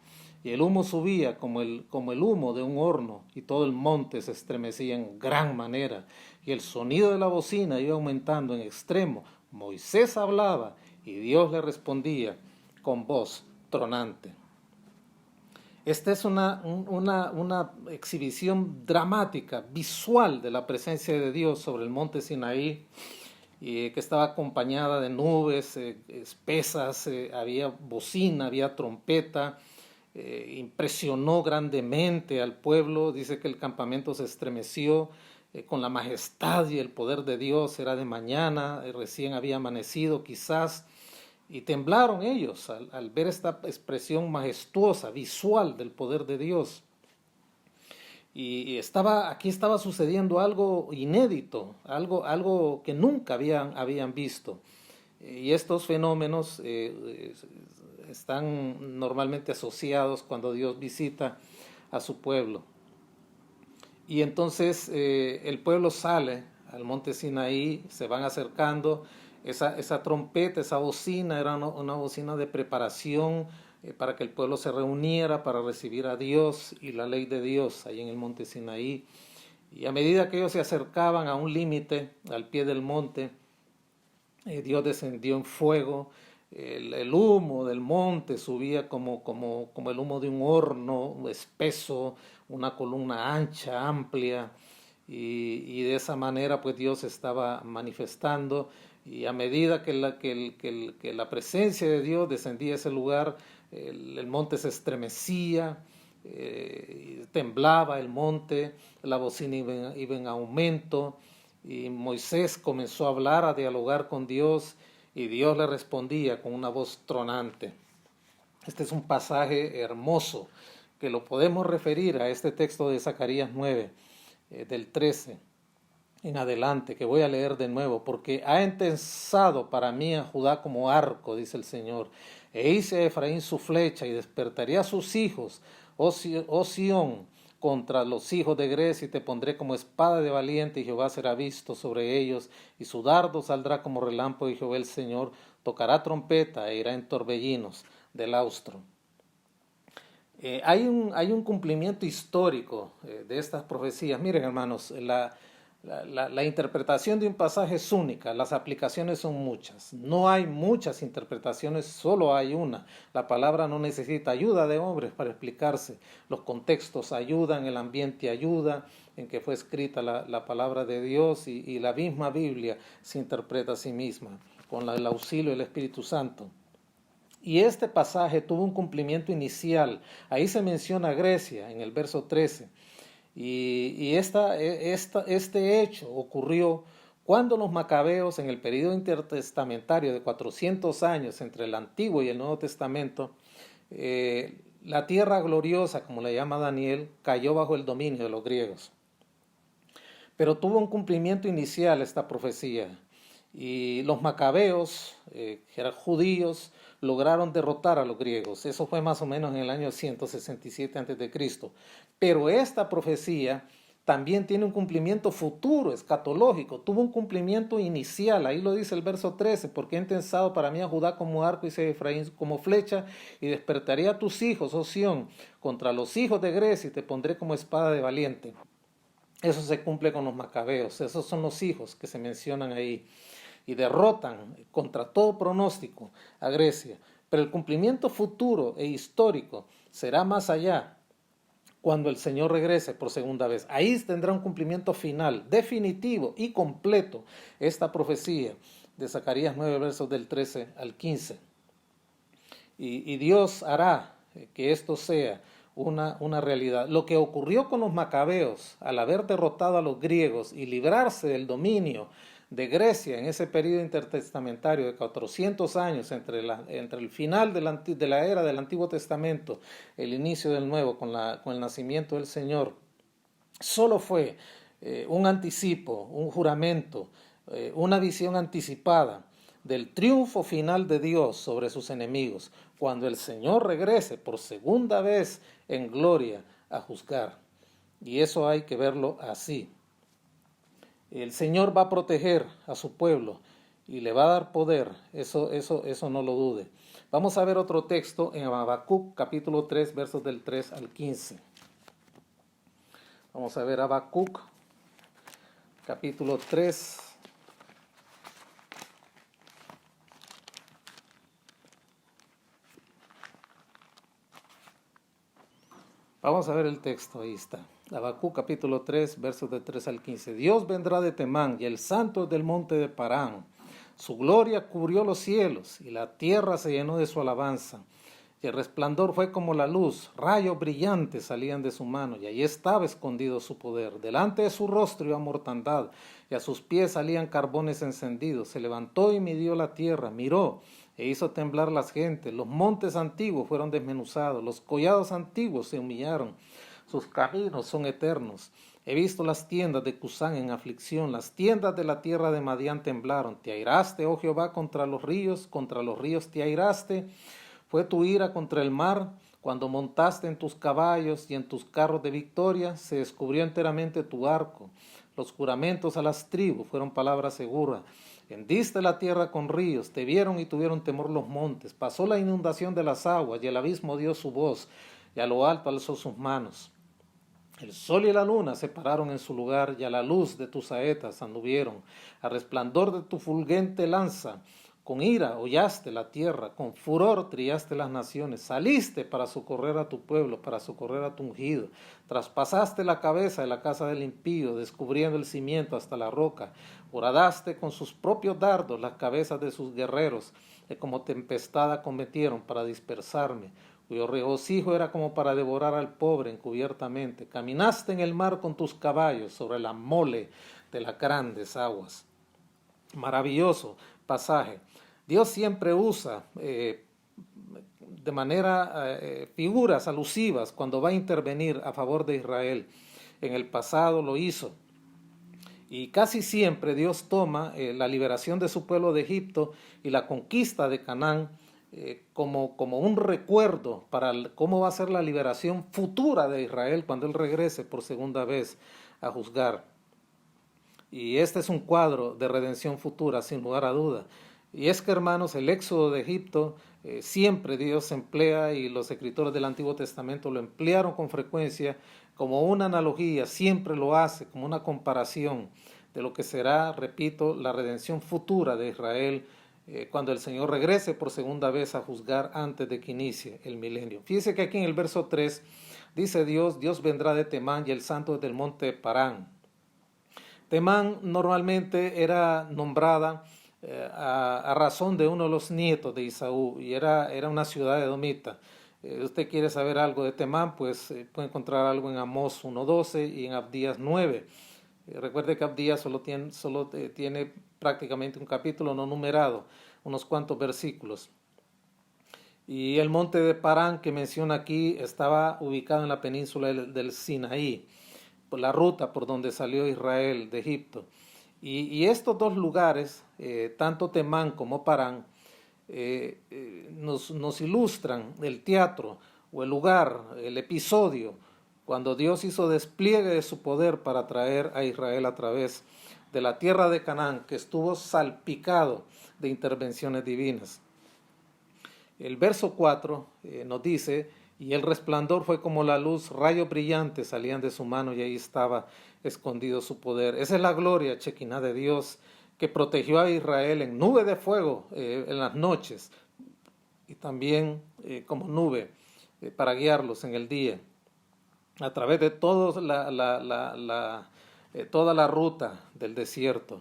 Y el humo subía como el humo de un horno, y todo el monte se estremecía en gran manera, y el sonido de la bocina iba aumentando en extremo. Moisés hablaba, y Dios le respondía con voz tronante. Esta es una exhibición dramática, visual de la presencia de Dios sobre el monte Sinaí, que estaba acompañada de nubes espesas, había bocina, había trompeta, impresionó grandemente al pueblo. Dice que el campamento se estremeció con la majestad y el poder de Dios. Era de mañana, recién había amanecido quizás, y temblaron ellos al ver esta expresión majestuosa, visual del poder de Dios. Y aquí estaba sucediendo algo inédito, algo que nunca habían visto. Y estos fenómenos están normalmente asociados cuando Dios visita a su pueblo. Y entonces el pueblo sale al monte Sinaí, se van acercando. Esa trompeta, esa bocina, era una bocina de preparación para que el pueblo se reuniera para recibir a Dios y la ley de Dios ahí en el monte Sinaí. Y a medida que ellos se acercaban a un límite, al pie del monte, Dios descendió en fuego. El humo del monte subía como el humo de un horno espeso, una columna ancha, amplia, y de esa manera pues Dios estaba manifestando. Y a medida que la presencia de Dios descendía a ese lugar, el monte se estremecía, temblaba el monte, la bocina iba en aumento, y Moisés comenzó a hablar, a dialogar con Dios, y Dios le respondía con una voz tronante. Este es un pasaje hermoso que lo podemos referir a este texto de Zacarías 9, del 13 en adelante, que voy a leer de nuevo. Porque ha entesado para mí a Judá como arco, dice el Señor, e hice a Efraín su flecha, y despertaré a sus hijos, oh Sión, contra los hijos de Grecia, y te pondré como espada de valiente, y Jehová será visto sobre ellos, y su dardo saldrá como relámpago, y Jehová el Señor tocará trompeta e irá en torbellinos del austro. Hay un cumplimiento histórico de estas profecías. Miren, hermanos, la interpretación de un pasaje es única, las aplicaciones son muchas. No hay muchas interpretaciones, solo hay una. La palabra no necesita ayuda de hombres para explicarse. Los contextos ayudan, el ambiente ayuda en que fue escrita la palabra de Dios, y la misma Biblia se interpreta a sí misma con el auxilio del Espíritu Santo. Y este pasaje tuvo un cumplimiento inicial. Ahí se menciona Grecia en el verso 13. Y este hecho ocurrió cuando los macabeos, en el período intertestamentario de 400 años entre el Antiguo y el Nuevo Testamento, la tierra gloriosa, como le llama Daniel, cayó bajo el dominio de los griegos. Pero tuvo un cumplimiento inicial esta profecía. Y los macabeos, que eran judíos, lograron derrotar a los griegos. Eso fue más o menos en el año 167 a.C. Pero esta profecía también tiene un cumplimiento futuro, escatológico. Tuvo un cumplimiento inicial. Ahí lo dice el verso 13. Porque he intensado para mí a Judá como arco y a Efraín como flecha. Y despertaré a tus hijos, oh Sión, contra los hijos de Grecia y te pondré como espada de valiente. Eso se cumple con los macabeos. Esos son los hijos que se mencionan ahí. Y derrotan contra todo pronóstico a Grecia. Pero el cumplimiento futuro e histórico será más allá, cuando el Señor regrese por segunda vez. Ahí tendrá un cumplimiento final, definitivo y completo esta profecía de Zacarías 9, versos del 13 al 15. Y Dios hará que esto sea una realidad. Lo que ocurrió con los macabeos al haber derrotado a los griegos y librarse del dominio de Grecia en ese periodo intertestamentario de 400 años entre el final de la era del Antiguo Testamento, el inicio del Nuevo con el nacimiento del Señor, solo fue un anticipo, un juramento, una visión anticipada del triunfo final de Dios sobre sus enemigos, cuando el Señor regrese por segunda vez en gloria a juzgar. Y eso hay que verlo así. El Señor va a proteger a su pueblo y le va a dar poder, eso no lo dude. Vamos a ver otro texto en Habacuc capítulo 3, versos del 3 al 15. Vamos a ver Habacuc capítulo 3. Vamos a ver el texto, ahí está. Habacuc capítulo 3, versos de 3 al 15. Dios vendrá de Temán y el santo es del monte de Parán. Su gloria cubrió los cielos y la tierra se llenó de su alabanza. Y el resplandor fue como la luz, rayos brillantes salían de su mano y allí estaba escondido su poder. Delante de su rostro iba mortandad y a sus pies salían carbones encendidos. Se levantó y midió la tierra, miró e hizo temblar las gentes. Los montes antiguos fueron desmenuzados, los collados antiguos se humillaron. Sus caminos son eternos. He visto las tiendas de Cusán en aflicción, las tiendas de la tierra de Madián temblaron. Te airaste, oh Jehová, contra los ríos te airaste. Fue tu ira contra el mar, cuando montaste en tus caballos y en tus carros de victoria, se descubrió enteramente tu arco. Los juramentos a las tribus fueron palabras seguras. Hendiste la tierra con ríos, te vieron y tuvieron temor los montes. Pasó la inundación de las aguas y el abismo dio su voz y a lo alto alzó sus manos. El sol y la luna se pararon en su lugar y a la luz de tus saetas anduvieron. Al resplandor de tu fulgente lanza, con ira hollaste la tierra, con furor trillaste las naciones. Saliste para socorrer a tu pueblo, para socorrer a tu ungido. Traspasaste la cabeza de la casa del impío, descubriendo el cimiento hasta la roca. Horadaste con sus propios dardos las cabezas de sus guerreros, que como tempestad acometieron para dispersarme, cuyo regocijo era como para devorar al pobre encubiertamente. Caminaste en el mar con tus caballos sobre la mole de las grandes aguas. Maravilloso pasaje. Dios siempre usa de manera figuras alusivas cuando va a intervenir a favor de Israel. En el pasado lo hizo. Y casi siempre Dios toma la liberación de su pueblo de Egipto y la conquista de Canaán como un recuerdo para cómo va a ser la liberación futura de Israel cuando Él regrese por segunda vez a juzgar. Y este es un cuadro de redención futura, sin lugar a duda. Y es que, hermanos, el éxodo de Egipto siempre Dios emplea, y los escritores del Antiguo Testamento lo emplearon con frecuencia como una analogía, siempre lo hace como una comparación de lo que será, repito, la redención futura de Israel cuando el Señor regrese por segunda vez a juzgar antes de que inicie el milenio. Fíjese que aquí en el verso 3 dice Dios vendrá de Temán y el santo del monte Parán. Temán normalmente era nombrada a razón de uno de los nietos de Esaú, y era una ciudad edomita. Usted quiere saber algo de Temán, pues puede encontrar algo en Amós 1:12 y en Abdías 9. Recuerde que Abdías solo tiene prácticamente un capítulo no numerado, unos cuantos versículos. Y el monte de Parán que menciona aquí estaba ubicado en la península del Sinaí, por la ruta por donde salió Israel de Egipto. Y estos dos lugares, tanto Temán como Parán, nos ilustran el teatro o el lugar, el episodio, cuando Dios hizo despliegue de su poder para traer a Israel a través de la tierra de Canaán, que estuvo salpicado de intervenciones divinas. El verso 4 nos dice: y el resplandor fue como la luz, rayos brillantes salían de su mano y ahí estaba escondido su poder. Esa es la gloria, Chequiná, de Dios, que protegió a Israel en nube de fuego en las noches y también como nube para guiarlos en el día a través de toda la ruta del desierto.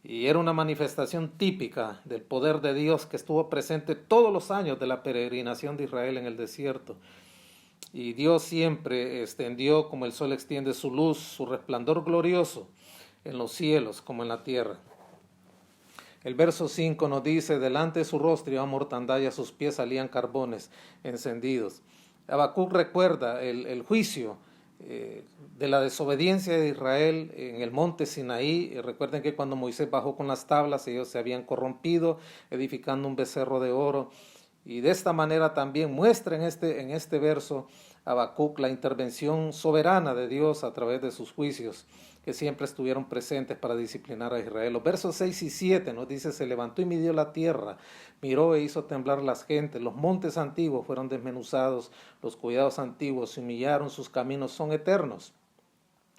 Y era una manifestación típica del poder de Dios que estuvo presente todos los años de la peregrinación de Israel en el desierto. Y Dios siempre extendió, como el sol extiende su luz, su resplandor glorioso en los cielos como en la tierra. El verso 5 nos dice: delante de su rostro iba mortandad y a sus pies salían carbones encendidos. Habacuc recuerda el juicio de la desobediencia de Israel en el monte Sinaí. Recuerden que cuando Moisés bajó con las tablas, ellos se habían corrompido edificando un becerro de oro. Y de esta manera también muestra en este verso Habacuc la intervención soberana de Dios a través de sus juicios, que siempre estuvieron presentes para disciplinar a Israel. Los versos 6 y 7 nos dice: se levantó y midió la tierra, miró e hizo temblar las gentes, los montes antiguos fueron desmenuzados, los collados antiguos se humillaron, sus caminos son eternos.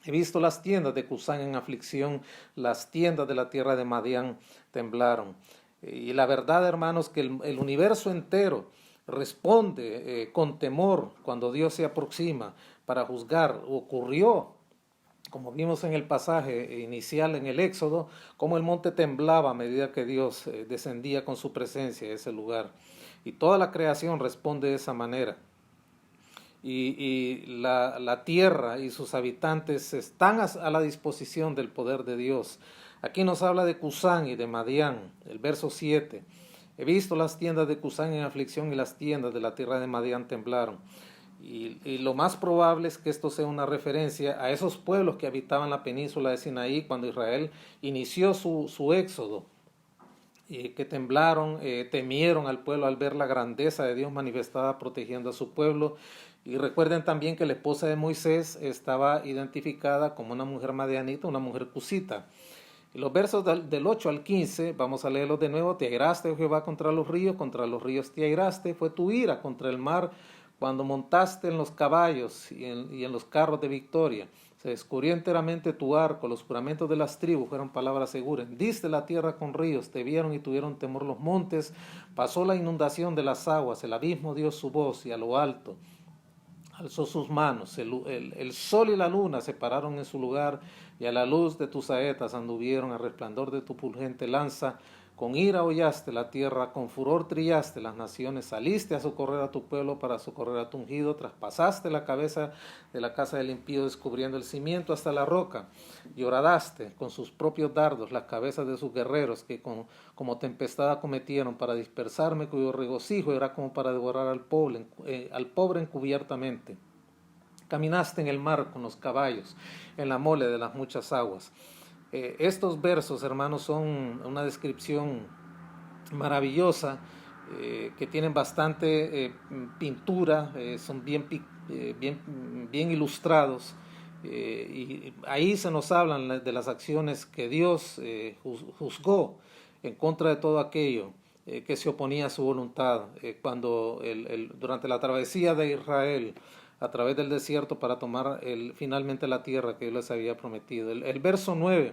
He visto las tiendas de Cusán en aflicción, las tiendas de la tierra de Madián temblaron. Y la verdad, hermanos, que el universo entero responde con temor cuando Dios se aproxima para juzgar. Ocurrió, como vimos en el pasaje inicial en el Éxodo, cómo el monte temblaba a medida que Dios descendía con su presencia a ese lugar. Y toda la creación responde de esa manera. Y la tierra y sus habitantes están a la disposición del poder de Dios. Aquí nos habla de Cusán y de Madián, el verso 7. He visto las tiendas de Cusán en aflicción y las tiendas de la tierra de Madián temblaron. Y lo más probable es que esto sea una referencia a esos pueblos que habitaban la península de Sinaí cuando Israel inició su éxodo, que temblaron, temieron al pueblo al ver la grandeza de Dios manifestada protegiendo a su pueblo. Y recuerden también que la esposa de Moisés estaba identificada como una mujer madianita, una mujer cusita. Y los versos del 8 al 15, vamos a leerlos de nuevo. Te airaste, oh Jehová, contra los ríos te airaste, fue tu ira contra el mar, cuando montaste en los caballos y en los carros de victoria. Se descubrió enteramente tu arco, los juramentos de las tribus fueron palabras seguras. Diste la tierra con ríos, te vieron y tuvieron temor los montes. Pasó la inundación de las aguas, el abismo dio su voz y a lo alto alzó sus manos. El sol y la luna se pararon en su lugar, y a la luz de tus saetas anduvieron, al resplandor de tu fulgente lanza. Con ira hollaste la tierra, con furor trillaste las naciones, saliste a socorrer a tu pueblo para socorrer a tu ungido, traspasaste la cabeza de la casa del impío, descubriendo el cimiento hasta la roca, y horadaste con sus propios dardos las cabezas de sus guerreros, que como tempestad acometieron para dispersarme, cuyo regocijo era como para devorar al pobre encubiertamente. Caminaste en el mar con los caballos, en la mole de las muchas aguas. Estos versos, hermanos, son una descripción maravillosa, que tienen bastante pintura, son bien ilustrados, y ahí se nos hablan de las acciones que Dios juzgó en contra de todo aquello que se oponía a su voluntad, cuando durante la travesía de Israel a través del desierto para tomar finalmente la tierra que Dios les había prometido. El verso 9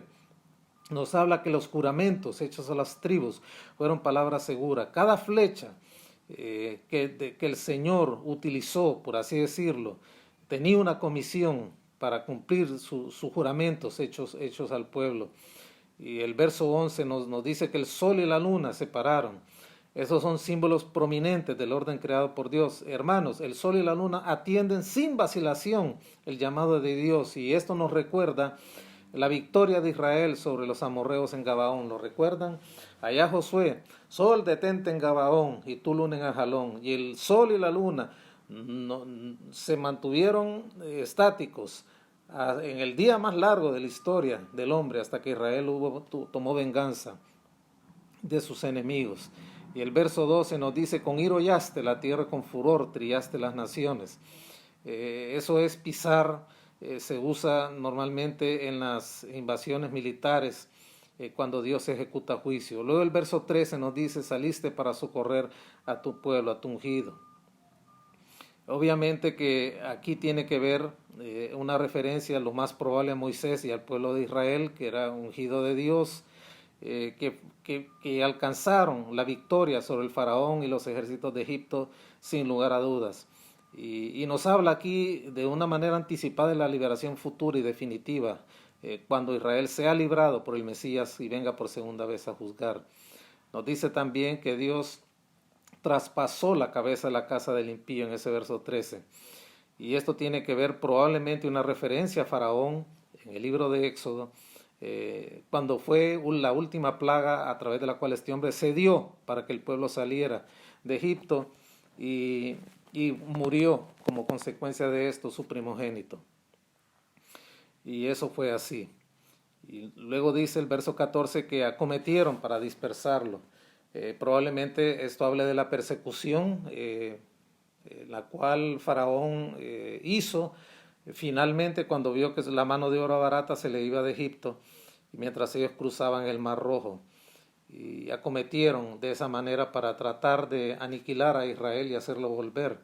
nos habla que los juramentos hechos a las tribus fueron palabras seguras. Cada flecha que el Señor utilizó, por así decirlo, tenía una comisión para cumplir sus juramentos hechos al pueblo. Y el verso 11 nos dice que el sol y la luna se pararon. Esos son símbolos prominentes del orden creado por Dios. Hermanos, el sol y la luna atienden sin vacilación el llamado de Dios, y esto nos recuerda la victoria de Israel sobre los amorreos en Gabaón. ¿Lo recuerdan? Allá Josué: sol detente en Gabaón y tú luna en Ajalón. Y el sol y la luna se mantuvieron estáticos en el día más largo de la historia del hombre, hasta que Israel tomó venganza de sus enemigos. Y el verso 12 nos dice: con ira hollaste la tierra, con furor trillaste las naciones. Eso es pisar, se usa normalmente en las invasiones militares, cuando Dios ejecuta juicio. Luego el verso 13 nos dice: saliste para socorrer a tu pueblo, a tu ungido. Obviamente que aquí tiene que ver una referencia, lo más probable, a Moisés y al pueblo de Israel, que era ungido de Dios, que alcanzaron la victoria sobre el faraón y los ejércitos de Egipto sin lugar a dudas. Y nos habla aquí de una manera anticipada de la liberación futura y definitiva, cuando Israel sea librado por el Mesías y venga por segunda vez a juzgar. Nos dice también que Dios traspasó la cabeza de la casa del impío en ese verso 13. Y esto tiene que ver probablemente una referencia a Faraón en el libro de Éxodo, cuando fue la última plaga a través de la cual este hombre cedió para que el pueblo saliera de Egipto, y murió como consecuencia de esto su primogénito. Y eso fue así. Y luego dice el verso 14 que acometieron para dispersarlo. Probablemente esto hable de la persecución, la cual Faraón hizo finalmente cuando vio que la mano de obra barata se le iba de Egipto, mientras ellos cruzaban el Mar Rojo, y acometieron de esa manera para tratar de aniquilar a Israel y hacerlo volver.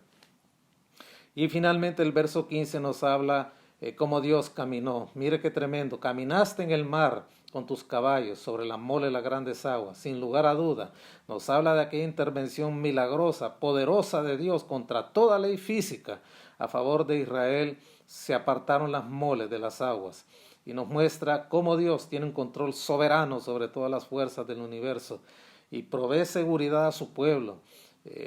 Y finalmente el verso 15 nos habla cómo Dios caminó. Mire qué tremendo: caminaste en el mar con tus caballos sobre la mole de las grandes aguas. Sin lugar a duda, nos habla de aquella intervención milagrosa, poderosa de Dios contra toda ley física a favor de Israel. Se apartaron las moles de las aguas, y nos muestra cómo Dios tiene un control soberano sobre todas las fuerzas del universo y provee seguridad a su pueblo.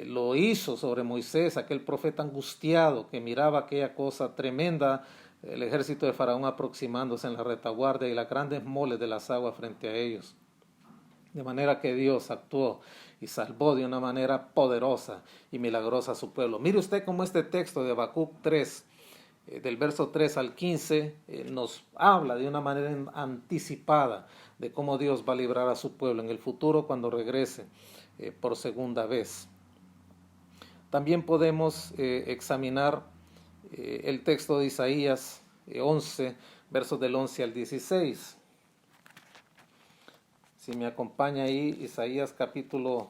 Lo hizo sobre Moisés, aquel profeta angustiado que miraba aquella cosa tremenda, el ejército de Faraón aproximándose en la retaguardia y las grandes moles de las aguas frente a ellos. De manera que Dios actuó y salvó de una manera poderosa y milagrosa a su pueblo. Mire usted cómo este texto de Habacuc 3, del verso 3 al 15, nos habla de una manera anticipada de cómo Dios va a librar a su pueblo en el futuro cuando regrese por segunda vez. También podemos examinar el texto de Isaías 11, versos del 11 al 16. Si me acompaña ahí, Isaías capítulo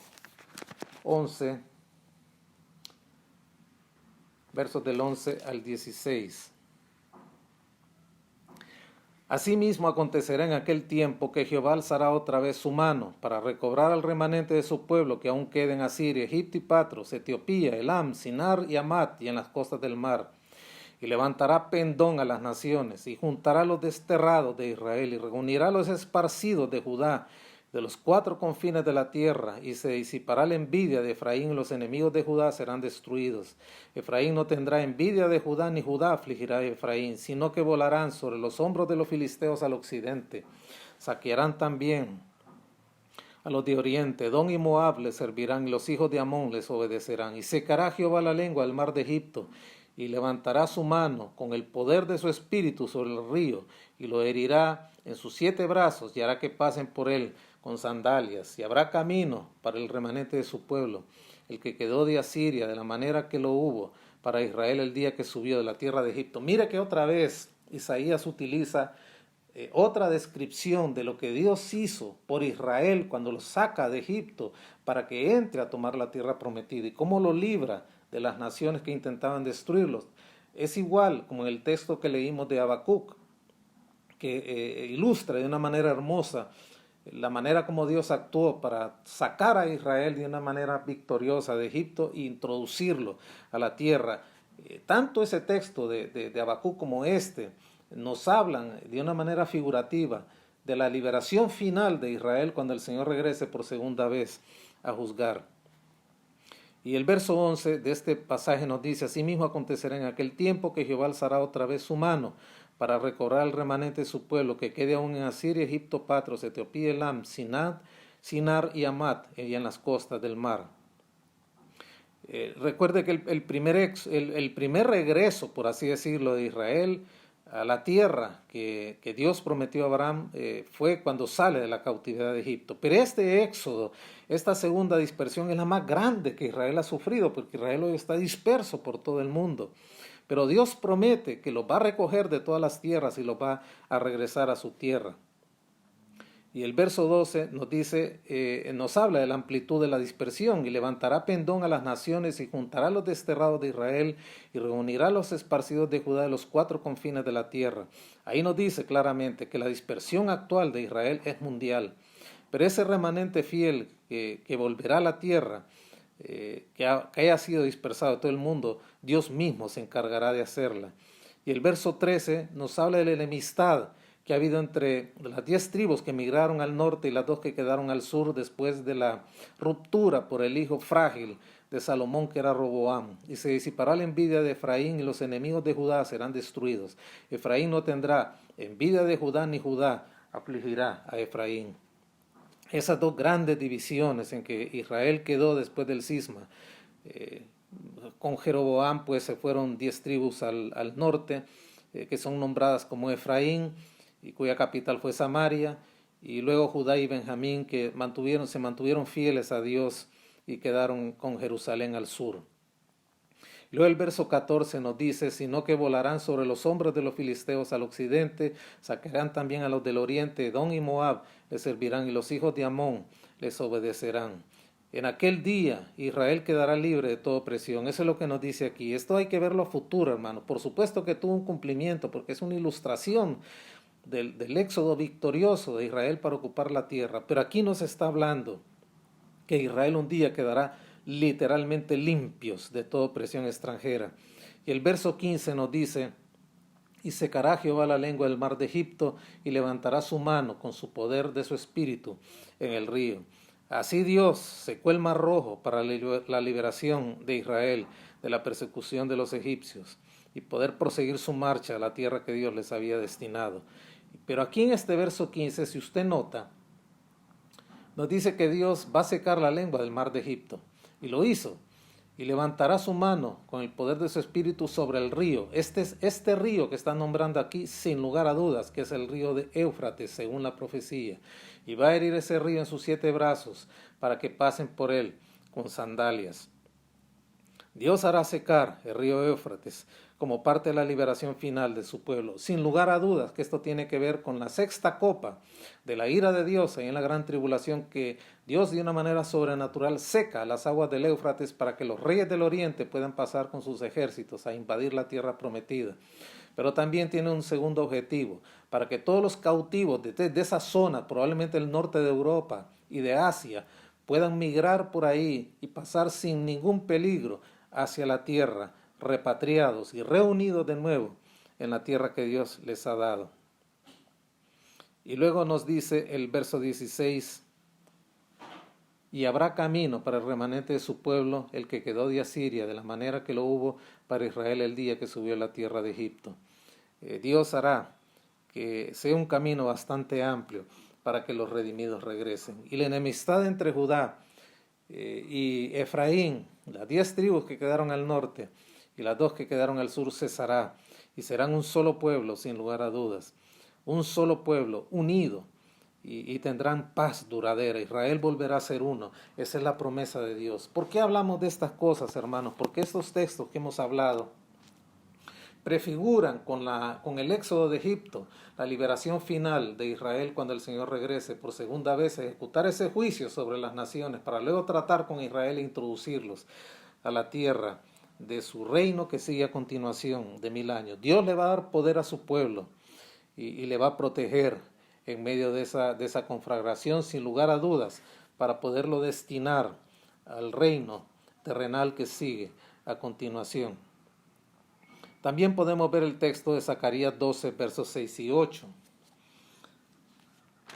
11, versos del 11 al 16. Asimismo acontecerá en aquel tiempo que Jehová alzará otra vez su mano para recobrar al remanente de su pueblo que aún queda en Asiria, Egipto y Patros, Etiopía, Elam, Sinar y Amat, y en las costas del mar. Y levantará pendón a las naciones, y juntará a los desterrados de Israel, y reunirá a los esparcidos de Judá, de los cuatro confines de la tierra, y se disipará la envidia de Efraín, y los enemigos de Judá serán destruidos. Efraín no tendrá envidia de Judá, ni Judá afligirá a Efraín, sino que volarán sobre los hombros de los filisteos al occidente. Saquearán también a los de oriente. Edom y Moab les servirán, y los hijos de Amón les obedecerán. Y secará Jehová la lengua del mar de Egipto, y levantará su mano con el poder de su espíritu sobre el río, y lo herirá en sus 7 brazos, y hará que pasen por él con sandalias, y habrá camino para el remanente de su pueblo, el que quedó de Asiria, de la manera que lo hubo para Israel el día que subió de la tierra de Egipto. Mire que otra vez Isaías utiliza otra descripción de lo que Dios hizo por Israel cuando lo saca de Egipto para que entre a tomar la tierra prometida, y cómo lo libra de las naciones que intentaban destruirlos. Es igual como en el texto que leímos de Habacuc, que ilustra de una manera hermosa la manera como Dios actuó para sacar a Israel de una manera victoriosa de Egipto e introducirlo a la tierra. Tanto ese texto de Habacuc como este nos hablan de una manera figurativa de la liberación final de Israel cuando el Señor regrese por segunda vez a juzgar. Y el verso 11 de este pasaje nos dice: asimismo acontecerá en aquel tiempo que Jehová alzará otra vez su mano para recobrar el remanente de su pueblo que quede aún en Asiria, Egipto, Patros, Etiopía, Elam, Sinar y Amat, y en las costas del mar. Recuerde que el primer regreso, por así decirlo, de Israel a la tierra que Dios prometió a Abraham fue cuando sale de la cautividad de Egipto. Pero este éxodo, esta segunda dispersión es la más grande que Israel ha sufrido, porque Israel hoy está disperso por todo el mundo. Pero Dios promete que los va a recoger de todas las tierras y los va a regresar a su tierra. Y el verso 12 nos dice, nos habla de la amplitud de la dispersión, y levantará pendón a las naciones y juntará a los desterrados de Israel y reunirá a los esparcidos de Judá de los 4 confines de la tierra. Ahí nos dice claramente que la dispersión actual de Israel es mundial, pero ese remanente fiel que volverá a la tierra, que haya sido dispersado de todo el mundo, Dios mismo se encargará de hacerla. Y el verso 13 nos habla de la enemistad que ha habido entre las 10 tribus que emigraron al norte y las 2 que quedaron al sur después de la ruptura por el hijo frágil de Salomón, que era Roboam. Y se disipará la envidia de Efraín y los enemigos de Judá serán destruidos. Efraín no tendrá envidia de Judá, ni Judá afligirá a Efraín. Esas 2 grandes divisiones en que Israel quedó después del cisma, con Jeroboam pues se fueron 10 tribus al norte, que son nombradas como Efraín, y cuya capital fue Samaria, y luego Judá y Benjamín, que se mantuvieron fieles a Dios y quedaron con Jerusalén al sur. Luego el verso 14 nos dice, sino que volarán sobre los hombros de los filisteos al occidente, sacarán también a los del oriente, Edom y Moab les servirán, y los hijos de Amón les obedecerán. En aquel día Israel quedará libre de toda opresión. Eso es lo que nos dice aquí. Esto hay que verlo a futuro, hermano. Por supuesto que tuvo un cumplimiento, porque es una ilustración del éxodo victorioso de Israel para ocupar la tierra. Pero aquí nos está hablando que Israel un día quedará literalmente limpios de toda opresión extranjera. Y el verso 15 nos dice, y secará Jehová la lengua del mar de Egipto, y levantará su mano con su poder de su espíritu en el río. Así Dios secó el mar rojo para la liberación de Israel de la persecución de los egipcios y poder proseguir su marcha a la tierra que Dios les había destinado. Pero aquí en este verso 15, si usted nota, nos dice que Dios va a secar la lengua del mar de Egipto, y lo hizo, y levantará su mano con el poder de su espíritu sobre el río. Este río que está nombrando aquí, sin lugar a dudas, que es el río de Éufrates, según la profecía, y va a herir ese río en sus 7 brazos, para que pasen por él con sandalias. Dios hará secar el río Éufrates como parte de la liberación final de su pueblo. Sin lugar a dudas que esto tiene que ver con la 6ª copa de la ira de Dios en la gran tribulación, que Dios de una manera sobrenatural seca las aguas del Éufrates para que los reyes del oriente puedan pasar con sus ejércitos a invadir la tierra prometida. Pero también tiene un segundo objetivo, para que todos los cautivos de esa zona, probablemente el norte de Europa y de Asia, puedan migrar por ahí y pasar sin ningún peligro hacia la tierra, repatriados y reunidos de nuevo en la tierra que Dios les ha dado. Y luego nos dice el verso 16, y habrá camino para el remanente de su pueblo, el que quedó de Asiria, de la manera que lo hubo para Israel el día que subió a la tierra de Egipto. Dios hará que sea un camino bastante amplio para que los redimidos regresen. Y la enemistad entre Judá y Efraín, las 10 tribus que quedaron al norte y las 2 que quedaron al sur, cesará, y serán un solo pueblo, sin lugar a dudas, un solo pueblo unido, y tendrán paz duradera. Israel volverá a ser uno. Esa es la promesa de Dios. ¿Por qué hablamos de estas cosas, hermanos? Porque estos textos que hemos hablado prefiguran con el éxodo de Egipto, la liberación final de Israel cuando el Señor regrese por segunda vez a ejecutar ese juicio sobre las naciones, para luego tratar con Israel e introducirlos a la tierra de su reino que sigue a continuación de 1000 años. Dios le va a dar poder a su pueblo y le va a proteger en medio de esa conflagración, sin lugar a dudas, para poderlo destinar al reino terrenal que sigue a continuación. También podemos ver el texto de Zacarías 12, versos 6 y 8.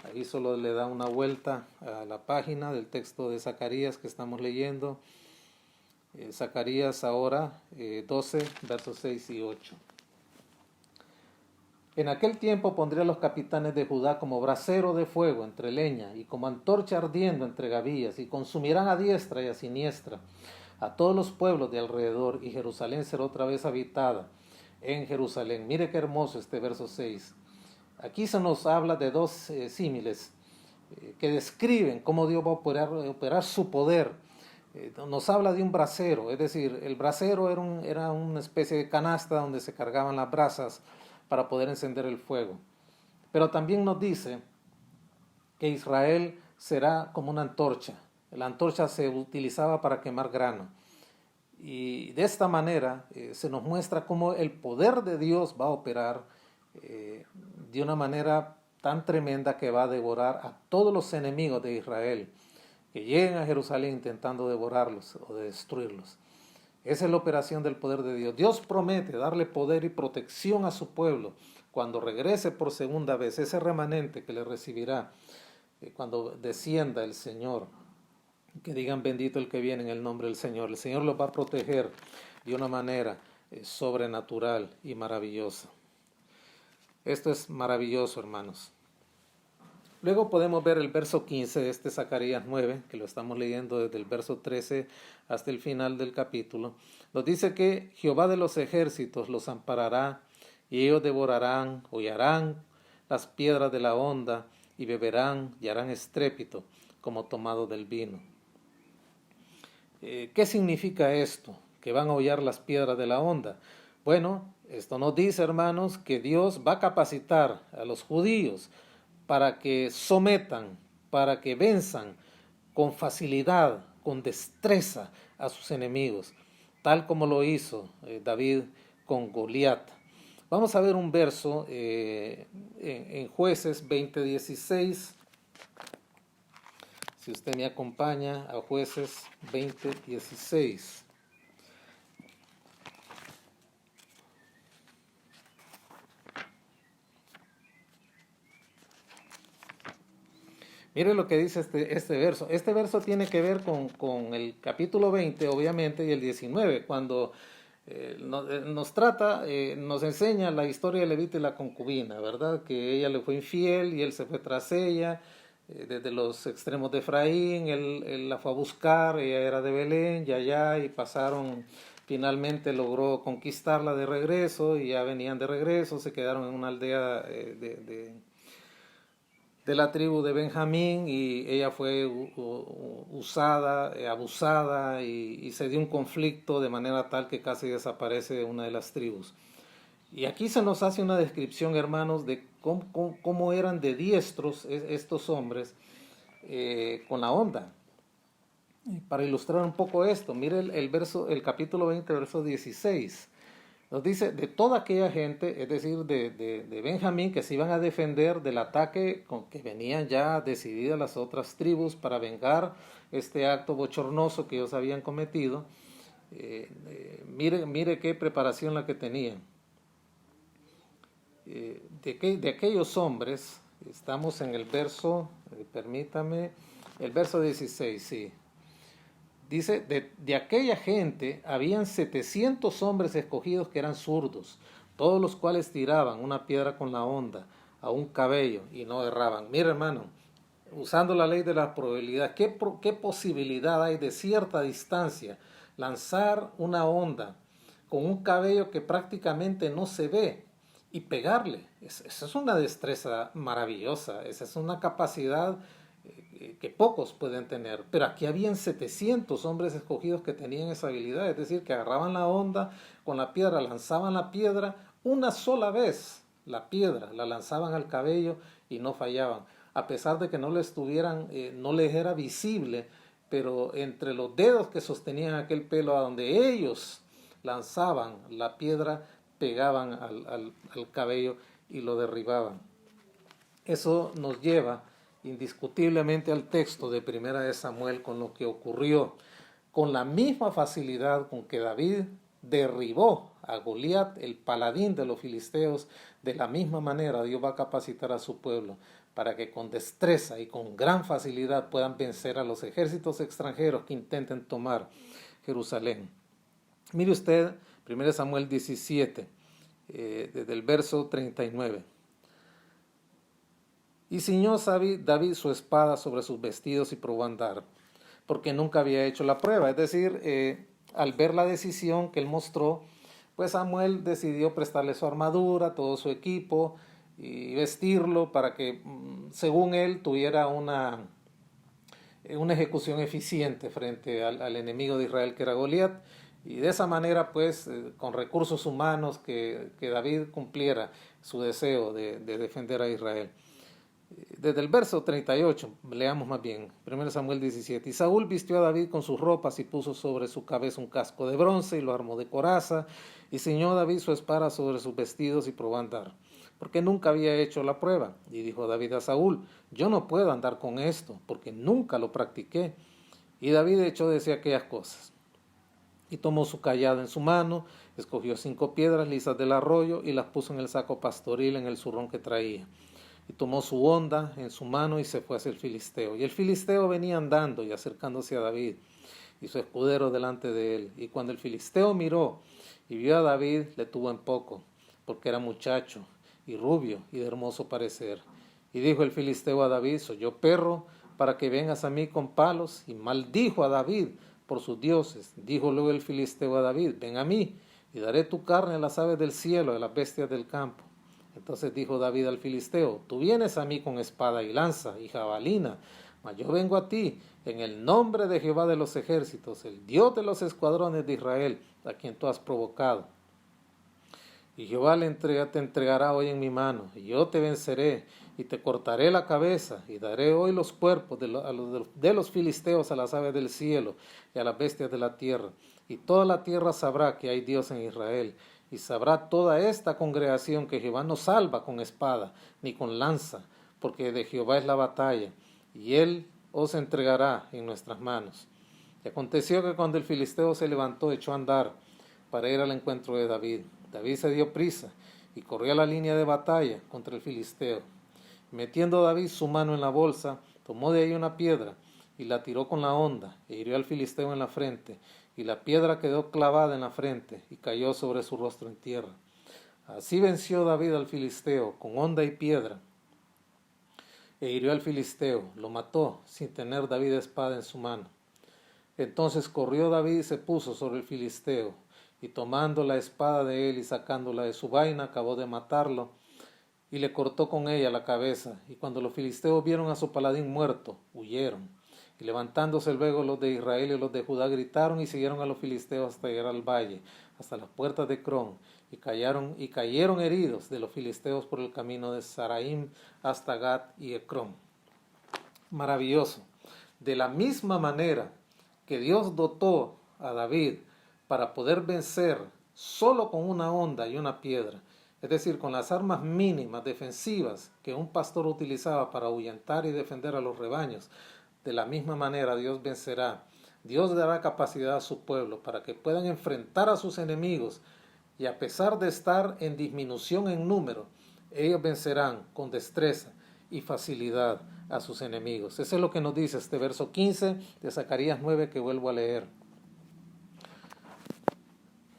Ahí solo le da una vuelta a la página del texto de Zacarías que estamos leyendo. Zacarías ahora 12, versos 6 y 8. En aquel tiempo pondré a los capitanes de Judá como brasero de fuego entre leña y como antorcha ardiendo entre gavillas, y consumirán a diestra y a siniestra a todos los pueblos de alrededor, y Jerusalén será otra vez habitada. en Jerusalén. Mire qué hermoso este verso 6. Aquí se nos habla de dos símiles que describen cómo Dios va a operar su poder. Nos habla de un brasero, es decir, el brasero era una especie de canasta donde se cargaban las brasas para poder encender el fuego. Pero también nos dice que Israel será como una antorcha. La antorcha se utilizaba para quemar grano. Y de esta manera se nos muestra cómo el poder de Dios va a operar de una manera tan tremenda que va a devorar a todos los enemigos de Israel que lleguen a Jerusalén intentando devorarlos o destruirlos. Esa es la operación del poder de Dios. Dios promete darle poder y protección a su pueblo cuando regrese por segunda vez, ese remanente que le recibirá cuando descienda el Señor. Que digan bendito el que viene en el nombre del Señor. El Señor los va a proteger de una manera sobrenatural y maravillosa. Esto es maravilloso, hermanos. Luego podemos ver el verso 15 de este Zacarías 9, que lo estamos leyendo desde el verso 13 hasta el final del capítulo. Nos dice que Jehová de los ejércitos los amparará, y ellos devorarán, hollarán las piedras de la honda, y beberán y harán estrépito, como tomado del vino. ¿Qué significa esto? Que van a hollar las piedras de la honda. Bueno, esto nos dice, hermanos, que Dios va a capacitar a los judíos para que sometan, para que venzan con facilidad, con destreza a sus enemigos, tal como lo hizo David con Goliat. Vamos a ver un verso en Jueces 20:16. Si usted me acompaña a Jueces 20:16. Mire lo que dice este verso. Este verso tiene que ver con el capítulo 20, obviamente, y el 19, cuando nos enseña la historia de Levita y la concubina, ¿verdad? Que ella le fue infiel y él se fue tras ella. Desde los extremos de Efraín, él la fue a buscar, ella era de Belén, y allá, y pasaron, finalmente logró conquistarla de regreso, y ya venían de regreso, se quedaron en una aldea de la tribu de Benjamín, y ella fue usada, abusada, y se dio un conflicto de manera tal que casi desaparece una de las tribus. Y aquí se nos hace una descripción, hermanos, de cómo eran de diestros estos hombres con la honda. Para ilustrar un poco esto, mire el capítulo 20, verso 16. Nos dice, de toda aquella gente, es decir, de Benjamín, que se iban a defender del ataque con que venían ya decididas las otras tribus para vengar este acto bochornoso que ellos habían cometido. Mire qué preparación la que tenían. De aquellos hombres, estamos en el verso, permítame, el verso 16, sí. Dice, de aquella gente habían 700 hombres escogidos que eran zurdos, todos los cuales tiraban una piedra con la honda a un cabello y no erraban. Mira, hermano, usando la ley de la probabilidad, ¿qué posibilidad hay de cierta distancia lanzar una honda con un cabello que prácticamente no se ve y pegarle? Esa es una destreza maravillosa, esa es una capacidad que pocos pueden tener, pero aquí habían 700 hombres escogidos que tenían esa habilidad, es decir, que agarraban la honda con la piedra, lanzaban la piedra una sola vez, la piedra la lanzaban al cabello y no fallaban, a pesar de que no les era visible, pero entre los dedos que sostenían aquel pelo a donde ellos lanzaban la piedra, pegaban al cabello y lo derribaban. Eso nos lleva indiscutiblemente al texto de Primera de Samuel, con lo que ocurrió, con la misma facilidad con que David derribó a Goliat, el paladín de los filisteos. De la misma manera Dios va a capacitar a su pueblo para que con destreza y con gran facilidad puedan vencer a los ejércitos extranjeros que intenten tomar Jerusalén. Mire usted 1 Samuel 17, desde el verso 39. Y ciñó David su espada sobre sus vestidos y probó a andar, porque nunca había hecho la prueba. Es decir, al ver la decisión que él mostró, pues Samuel decidió prestarle su armadura, todo su equipo y vestirlo para que, según él, tuviera una ejecución eficiente frente al enemigo de Israel, que era Goliat, y de esa manera, pues, con recursos humanos, que David cumpliera su deseo de defender a Israel. Desde el verso 38, leamos más bien, 1 Samuel 17. Y Saúl vistió a David con sus ropas y puso sobre su cabeza un casco de bronce y lo armó de coraza, y ciñó David su espada sobre sus vestidos y probó a andar, porque nunca había hecho la prueba. Y dijo David a Saúl: yo no puedo andar con esto, porque nunca lo practiqué. Y David echó de sí aquellas cosas. Y tomó su cayado en su mano, escogió 5 piedras lisas del arroyo y las puso en el saco pastoril en el zurrón que traía. Y tomó su honda en su mano y se fue hacia el filisteo. Y el filisteo venía andando y acercándose a David, y su escudero delante de él. Y cuando el filisteo miró y vio a David, le tuvo en poco, porque era muchacho y rubio y de hermoso parecer. Y dijo el filisteo a David: soy yo perro para que vengas a mí con palos. Y maldijo a David por sus dioses. Dijo luego el filisteo a David: ven a mí, y daré tu carne a las aves del cielo, a las bestias del campo. Entonces dijo David al filisteo: tú vienes a mí con espada y lanza y jabalina, mas yo vengo a ti en el nombre de Jehová de los ejércitos, el Dios de los escuadrones de Israel, a quien tú has provocado. Y Jehová te entregará hoy en mi mano, y yo te venceré, y te cortaré la cabeza, y daré hoy los cuerpos de los filisteos a las aves del cielo y a las bestias de la tierra. Y toda la tierra sabrá que hay Dios en Israel, y sabrá toda esta congregación que Jehová no salva con espada ni con lanza, porque de Jehová es la batalla, y él os entregará en nuestras manos. Y aconteció que cuando el filisteo se levantó, echó a andar para ir al encuentro de David. David se dio prisa y corrió a la línea de batalla contra el filisteo. Metiendo David su mano en la bolsa, tomó de ahí una piedra y la tiró con la honda, e hirió al filisteo en la frente, y la piedra quedó clavada en la frente y cayó sobre su rostro en tierra. Así venció David al filisteo con honda y piedra, e hirió al filisteo, lo mató sin tener David espada en su mano. Entonces corrió David y se puso sobre el filisteo, y tomando la espada de él y sacándola de su vaina, acabó de matarlo, y le cortó con ella la cabeza. Y cuando los filisteos vieron a su paladín muerto, huyeron. Y levantándose luego los de Israel y los de Judá gritaron y siguieron a los filisteos hasta llegar al valle, hasta las puertas de Cron, y cayeron heridos de los filisteos por el camino de Saraim hasta Gat y Ecrón. Maravilloso. De la misma manera que Dios dotó a David para poder vencer solo con una honda y una piedra, es decir, con las armas mínimas defensivas que un pastor utilizaba para ahuyentar y defender a los rebaños, de la misma manera Dios vencerá. Dios dará capacidad a su pueblo para que puedan enfrentar a sus enemigos, y a pesar de estar en disminución en número, ellos vencerán con destreza y facilidad a sus enemigos. Eso es lo que nos dice este verso 15 de Zacarías 9 que vuelvo a leer.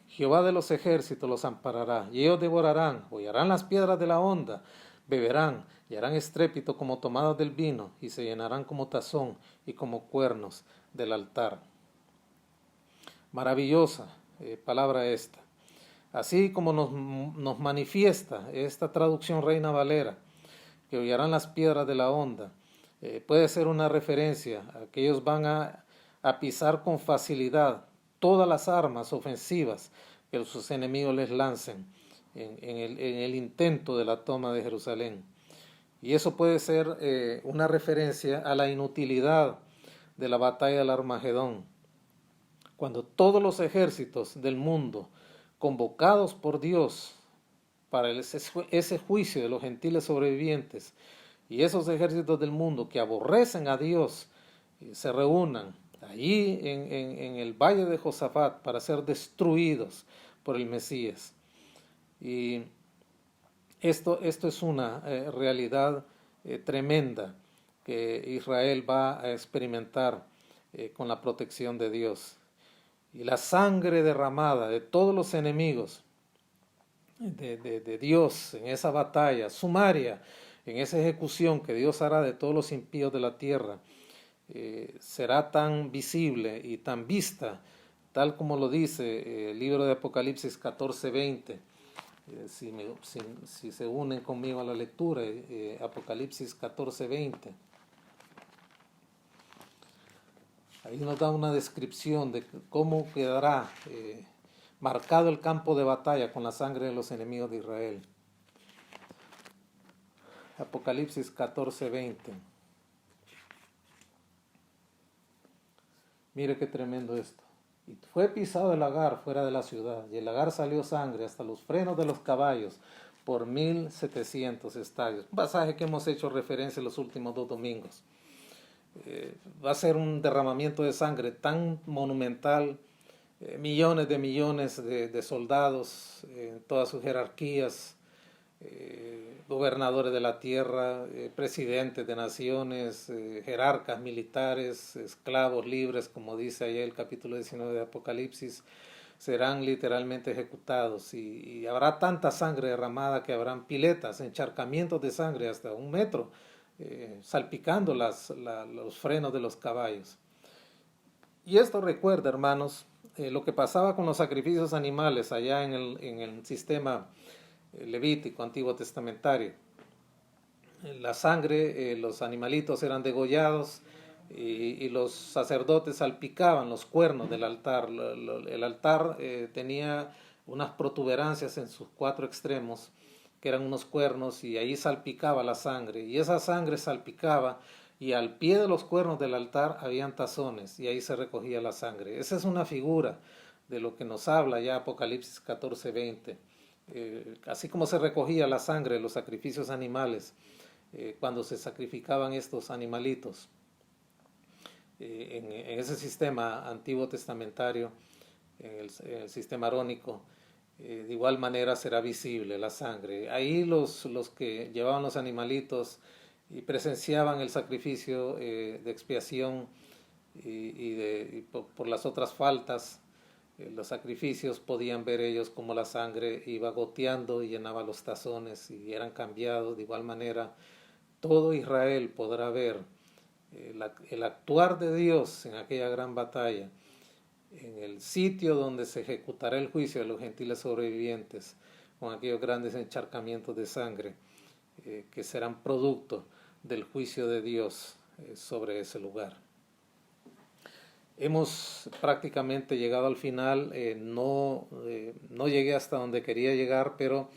Jehová de los ejércitos los amparará, y ellos devorarán, hollarán las piedras de la honda, beberán y harán estrépito como tomadas del vino, y se llenarán como tazón y como cuernos del altar. Maravillosa palabra esta. Así como nos manifiesta esta traducción Reina Valera, que hollarán las piedras de la honda, puede ser una referencia a que ellos van a pisar con facilidad todas las armas ofensivas que sus enemigos les lancen en el intento de la toma de Jerusalén. Y eso puede ser una referencia a la inutilidad de la batalla del Armagedón, cuando todos los ejércitos del mundo, convocados por Dios para ese juicio de los gentiles sobrevivientes, y esos ejércitos del mundo que aborrecen a Dios, se reúnan allí en el valle de Josafat para ser destruidos por el Mesías. Y esto es una realidad tremenda que Israel va a experimentar con la protección de Dios. Y la sangre derramada de todos los enemigos de Dios en esa batalla sumaria, en esa ejecución que Dios hará de todos los impíos de la tierra, será tan visible y tan vista tal como lo dice el libro de Apocalipsis 14:20. Si se unen conmigo a la lectura, Apocalipsis 14:20. Ahí nos da una descripción de cómo quedará marcado el campo de batalla con la sangre de los enemigos de Israel. Apocalipsis 14:20. Mire qué tremendo esto. Y fue pisado el lagar fuera de la ciudad, y el lagar salió sangre hasta los frenos de los caballos por 1700 estadios. Un pasaje que hemos hecho referencia en los últimos 2 domingos. Va a ser un derramamiento de sangre tan monumental, millones de soldados en todas sus jerarquías, gobernadores de la tierra, presidentes de naciones, jerarcas militares, esclavos libres, como dice ahí el capítulo 19 de Apocalipsis, serán literalmente ejecutados, y habrá tanta sangre derramada que habrán piletas, encharcamientos de sangre hasta 1 metro, salpicando los frenos de los caballos. Y esto recuerda, hermanos, lo que pasaba con los sacrificios animales allá en el sistema levítico, antiguo testamentario. La sangre, los animalitos eran degollados y los sacerdotes salpicaban los cuernos del altar. El altar tenía unas protuberancias en sus 4 extremos, que eran unos cuernos, y ahí salpicaba la sangre, y esa sangre salpicaba, y al pie de los cuernos del altar habían tazones, y ahí se recogía la sangre. Esa es una figura de lo que nos habla ya Apocalipsis 14:20. Así como se recogía la sangre de los sacrificios animales cuando se sacrificaban estos animalitos en ese sistema antiguo testamentario, en el sistema arónico, de igual manera será visible la sangre. Ahí los que llevaban los animalitos y presenciaban el sacrificio de expiación y por las otras faltas, los sacrificios, podían ver ellos como la sangre iba goteando y llenaba los tazones y eran cambiados. De igual manera, todo Israel podrá ver el actuar de Dios en aquella gran batalla, en el sitio donde se ejecutará el juicio de los gentiles sobrevivientes, con aquellos grandes encharcamientos de sangre que serán producto del juicio de Dios sobre ese lugar. Hemos prácticamente llegado al final, no llegué hasta donde quería llegar, pero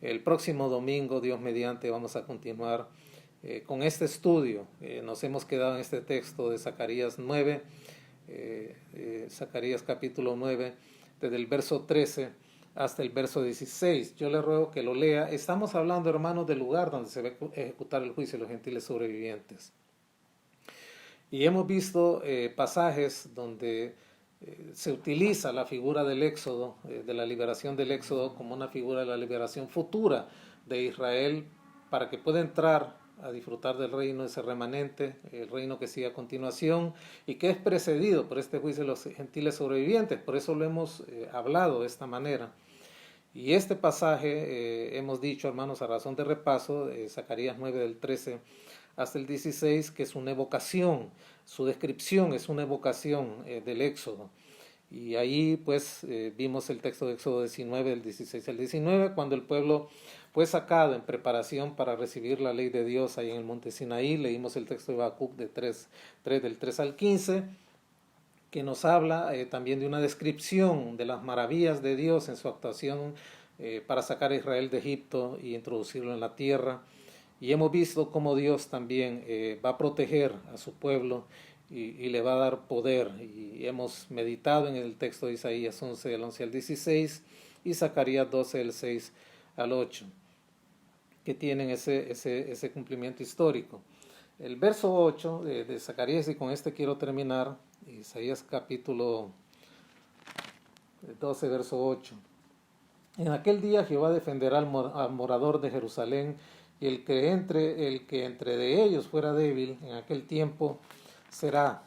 el próximo domingo, Dios mediante, vamos a continuar con este estudio. Nos hemos quedado en este texto de Zacarías 9, Zacarías capítulo 9, desde el verso 13 hasta el verso 16. Yo le ruego que lo lea. Estamos hablando, hermanos, del lugar donde se va a ejecutar el juicio de los gentiles sobrevivientes. Y hemos visto pasajes donde se utiliza la figura del Éxodo, de la liberación del Éxodo, como una figura de la liberación futura de Israel, para que pueda entrar a disfrutar del reino, ese remanente, el reino que sigue a continuación y que es precedido por este juicio de los gentiles sobrevivientes. Por eso lo hemos hablado de esta manera. Y este pasaje, hemos dicho, hermanos, a razón de repaso, Zacarías 9 del 13 hasta el 16, que es una evocación, su descripción es una evocación del Éxodo. Y ahí pues vimos el texto de Éxodo 19, del 16 al 19, cuando el pueblo fue sacado en preparación para recibir la ley de Dios ahí en el monte Sinaí. Leímos el texto de Habacuc del 3 al 15, que nos habla también de una descripción de las maravillas de Dios en su actuación para sacar a Israel de Egipto y introducirlo en la tierra. Y hemos visto cómo Dios también va a proteger a su pueblo y le va a dar poder. Y hemos meditado en el texto de Isaías 11, del 11 al 16, y Zacarías 12, del 6 al 8, que tienen ese cumplimiento histórico. El verso 8 de Zacarías, y con este quiero terminar, Isaías capítulo 12, verso 8. En aquel día Jehová defenderá al morador de Jerusalén, y el que entre de ellos fuera débil, en aquel tiempo será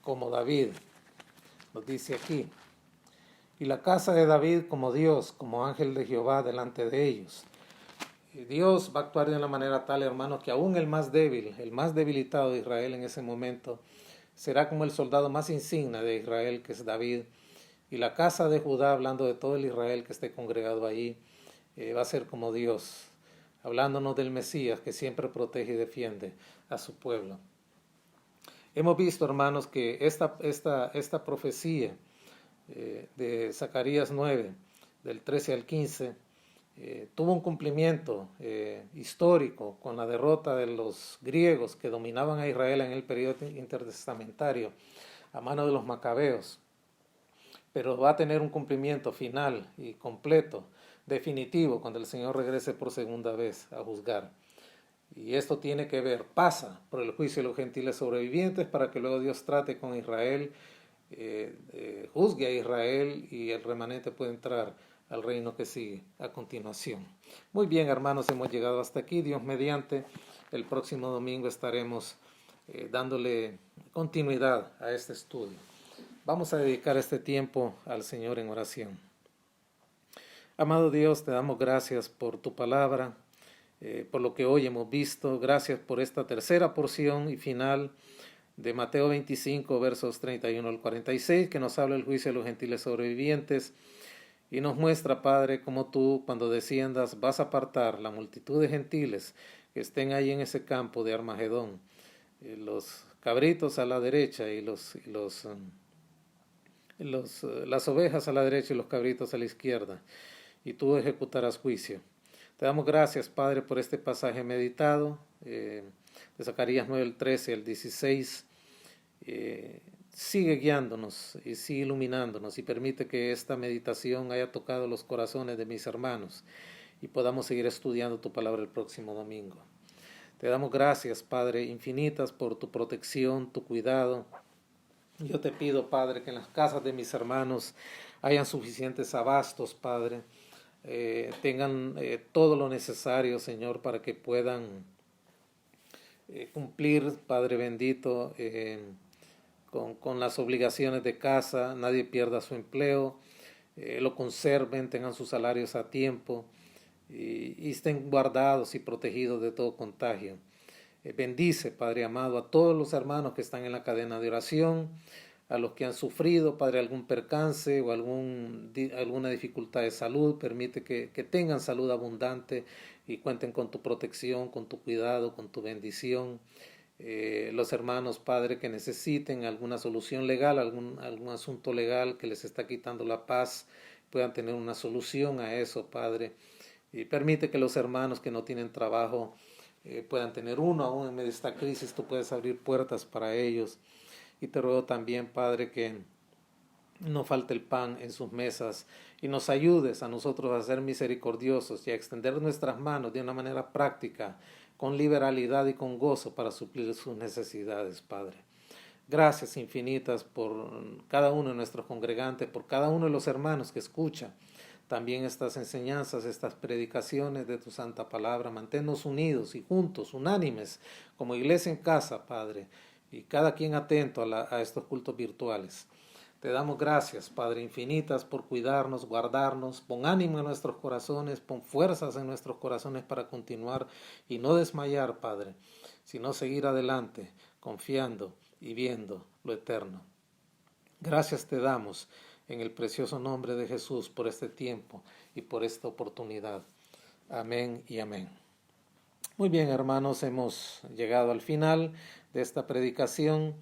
como David, nos dice aquí. Y la casa de David como Dios, como ángel de Jehová delante de ellos. Y Dios va a actuar de una manera tal, hermanos, que aún el más débil, el más debilitado de Israel en ese momento, será como el soldado más insigne de Israel, que es David, y la casa de Judá, hablando de todo el Israel que esté congregado allí, va a ser como Dios, hablándonos del Mesías que siempre protege y defiende a su pueblo. Hemos visto, hermanos, que esta profecía de Zacarías 9, del 13 al 15, tuvo un cumplimiento histórico con la derrota de los griegos que dominaban a Israel en el periodo intertestamentario a mano de los macabeos, pero va a tener un cumplimiento final y completo, definitivo, cuando el Señor regrese por segunda vez a juzgar. Y esto tiene que ver, pasa por el juicio de los gentiles sobrevivientes para que luego Dios trate con Israel, juzgue a Israel y el remanente puede entrar al reino que sigue a continuación. Muy bien, hermanos, hemos llegado hasta aquí. Dios mediante, el próximo domingo estaremos dándole continuidad a este estudio. Vamos a dedicar este tiempo al Señor en oración. Amado Dios, te damos gracias por tu palabra, por lo que hoy hemos visto. Gracias por esta tercera porción y final de Mateo 25, versos 31 al 46, que nos habla del juicio de los gentiles sobrevivientes y nos muestra, Padre, cómo tú, cuando desciendas, vas a apartar la multitud de gentiles que estén ahí en ese campo de Armagedón, los cabritos a la derecha y las ovejas a la derecha y los cabritos a la izquierda, y tú ejecutarás juicio. Te damos gracias, Padre, por este pasaje meditado de Zacarías 9, el 13 al 16. Sigue guiándonos y sigue iluminándonos y permite que esta meditación haya tocado los corazones de mis hermanos y podamos seguir estudiando tu palabra el próximo domingo. Te damos gracias, Padre, infinitas por tu protección, tu cuidado. Yo te pido, Padre, que en las casas de mis hermanos hayan suficientes abastos, Padre, tengan todo lo necesario, Señor, para que puedan cumplir, Padre bendito, con las obligaciones de casa, nadie pierda su empleo, lo conserven, tengan sus salarios a tiempo y estén guardados y protegidos de todo contagio. Bendice, Padre amado, a todos los hermanos que están en la cadena de oración, a los que han sufrido, Padre, algún percance o alguna dificultad de salud. Permite que tengan salud abundante y cuenten con tu protección, con tu cuidado, con tu bendición. Los hermanos, Padre, que necesiten alguna solución legal, algún asunto legal que les está quitando la paz, puedan tener una solución a eso, Padre. Y permite que los hermanos que no tienen trabajo puedan tener uno, aún en medio de esta crisis. Tú puedes abrir puertas para ellos. Y te ruego también, Padre, que no falte el pan en sus mesas y nos ayudes a nosotros a ser misericordiosos y a extender nuestras manos de una manera práctica, con liberalidad y con gozo para suplir sus necesidades, Padre. Gracias infinitas por cada uno de nuestros congregantes, por cada uno de los hermanos que escucha también estas enseñanzas, estas predicaciones de tu santa palabra. Manténnos unidos y juntos, unánimes, como iglesia en casa, Padre, y cada quien atento a estos cultos virtuales. Te damos gracias, Padre, infinitas, por cuidarnos, guardarnos. Pon ánimo en nuestros corazones, pon fuerzas en nuestros corazones para continuar y no desmayar, Padre, sino seguir adelante, confiando y viendo lo eterno. Gracias te damos en el precioso nombre de Jesús por este tiempo y por esta oportunidad. Amén y amén. Muy bien, hermanos, hemos llegado al final de esta predicación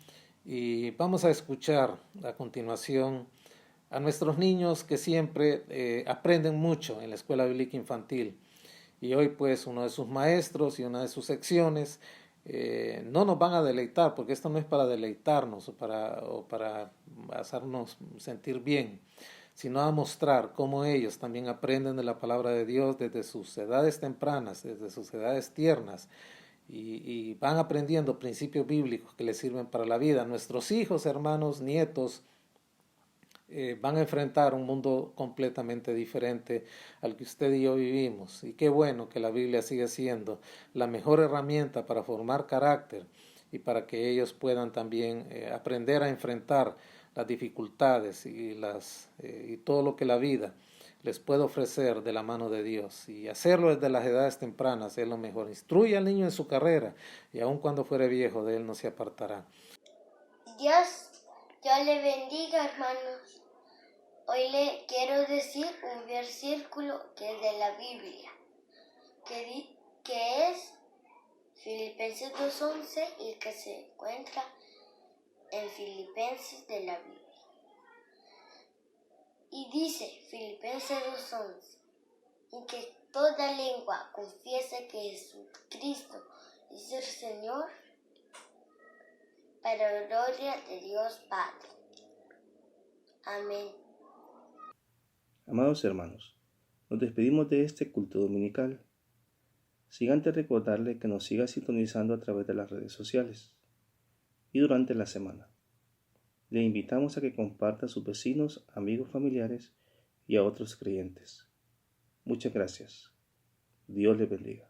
y vamos a escuchar a continuación a nuestros niños que siempre aprenden mucho en la Escuela Bíblica Infantil. Y hoy pues uno de sus maestros y una de sus secciones no nos van a deleitar, porque esto no es para deleitarnos o para hacernos sentir bien, sino a mostrar cómo ellos también aprenden de la palabra de Dios desde sus edades tempranas, desde sus edades tiernas, y van aprendiendo principios bíblicos que les sirven para la vida. Nuestros hijos, hermanos, nietos, van a enfrentar un mundo completamente diferente al que usted y yo vivimos. Y qué bueno que la Biblia sigue siendo la mejor herramienta para formar carácter y para que ellos puedan también aprender a enfrentar las dificultades y todo lo que la vida les puede ofrecer de la mano de Dios. Y hacerlo desde las edades tempranas es lo mejor. Instruye al niño en su carrera y aun cuando fuere viejo de él no se apartará. Dios le bendiga, hermanos. Hoy le quiero decir un versículo que es de la Biblia, que es Filipenses 2:11 y que se encuentra en Filipenses de la Biblia. Y dice Filipenses 2:11, y que toda lengua confiese que Jesucristo es el Señor, para gloria de Dios Padre. Amén. Amados hermanos, nos despedimos de este culto dominical. Sin antes recordarle que nos siga sintonizando a través de las redes sociales y durante la semana. Le invitamos a que comparta a sus vecinos, amigos, familiares y a otros creyentes. Muchas gracias. Dios les bendiga.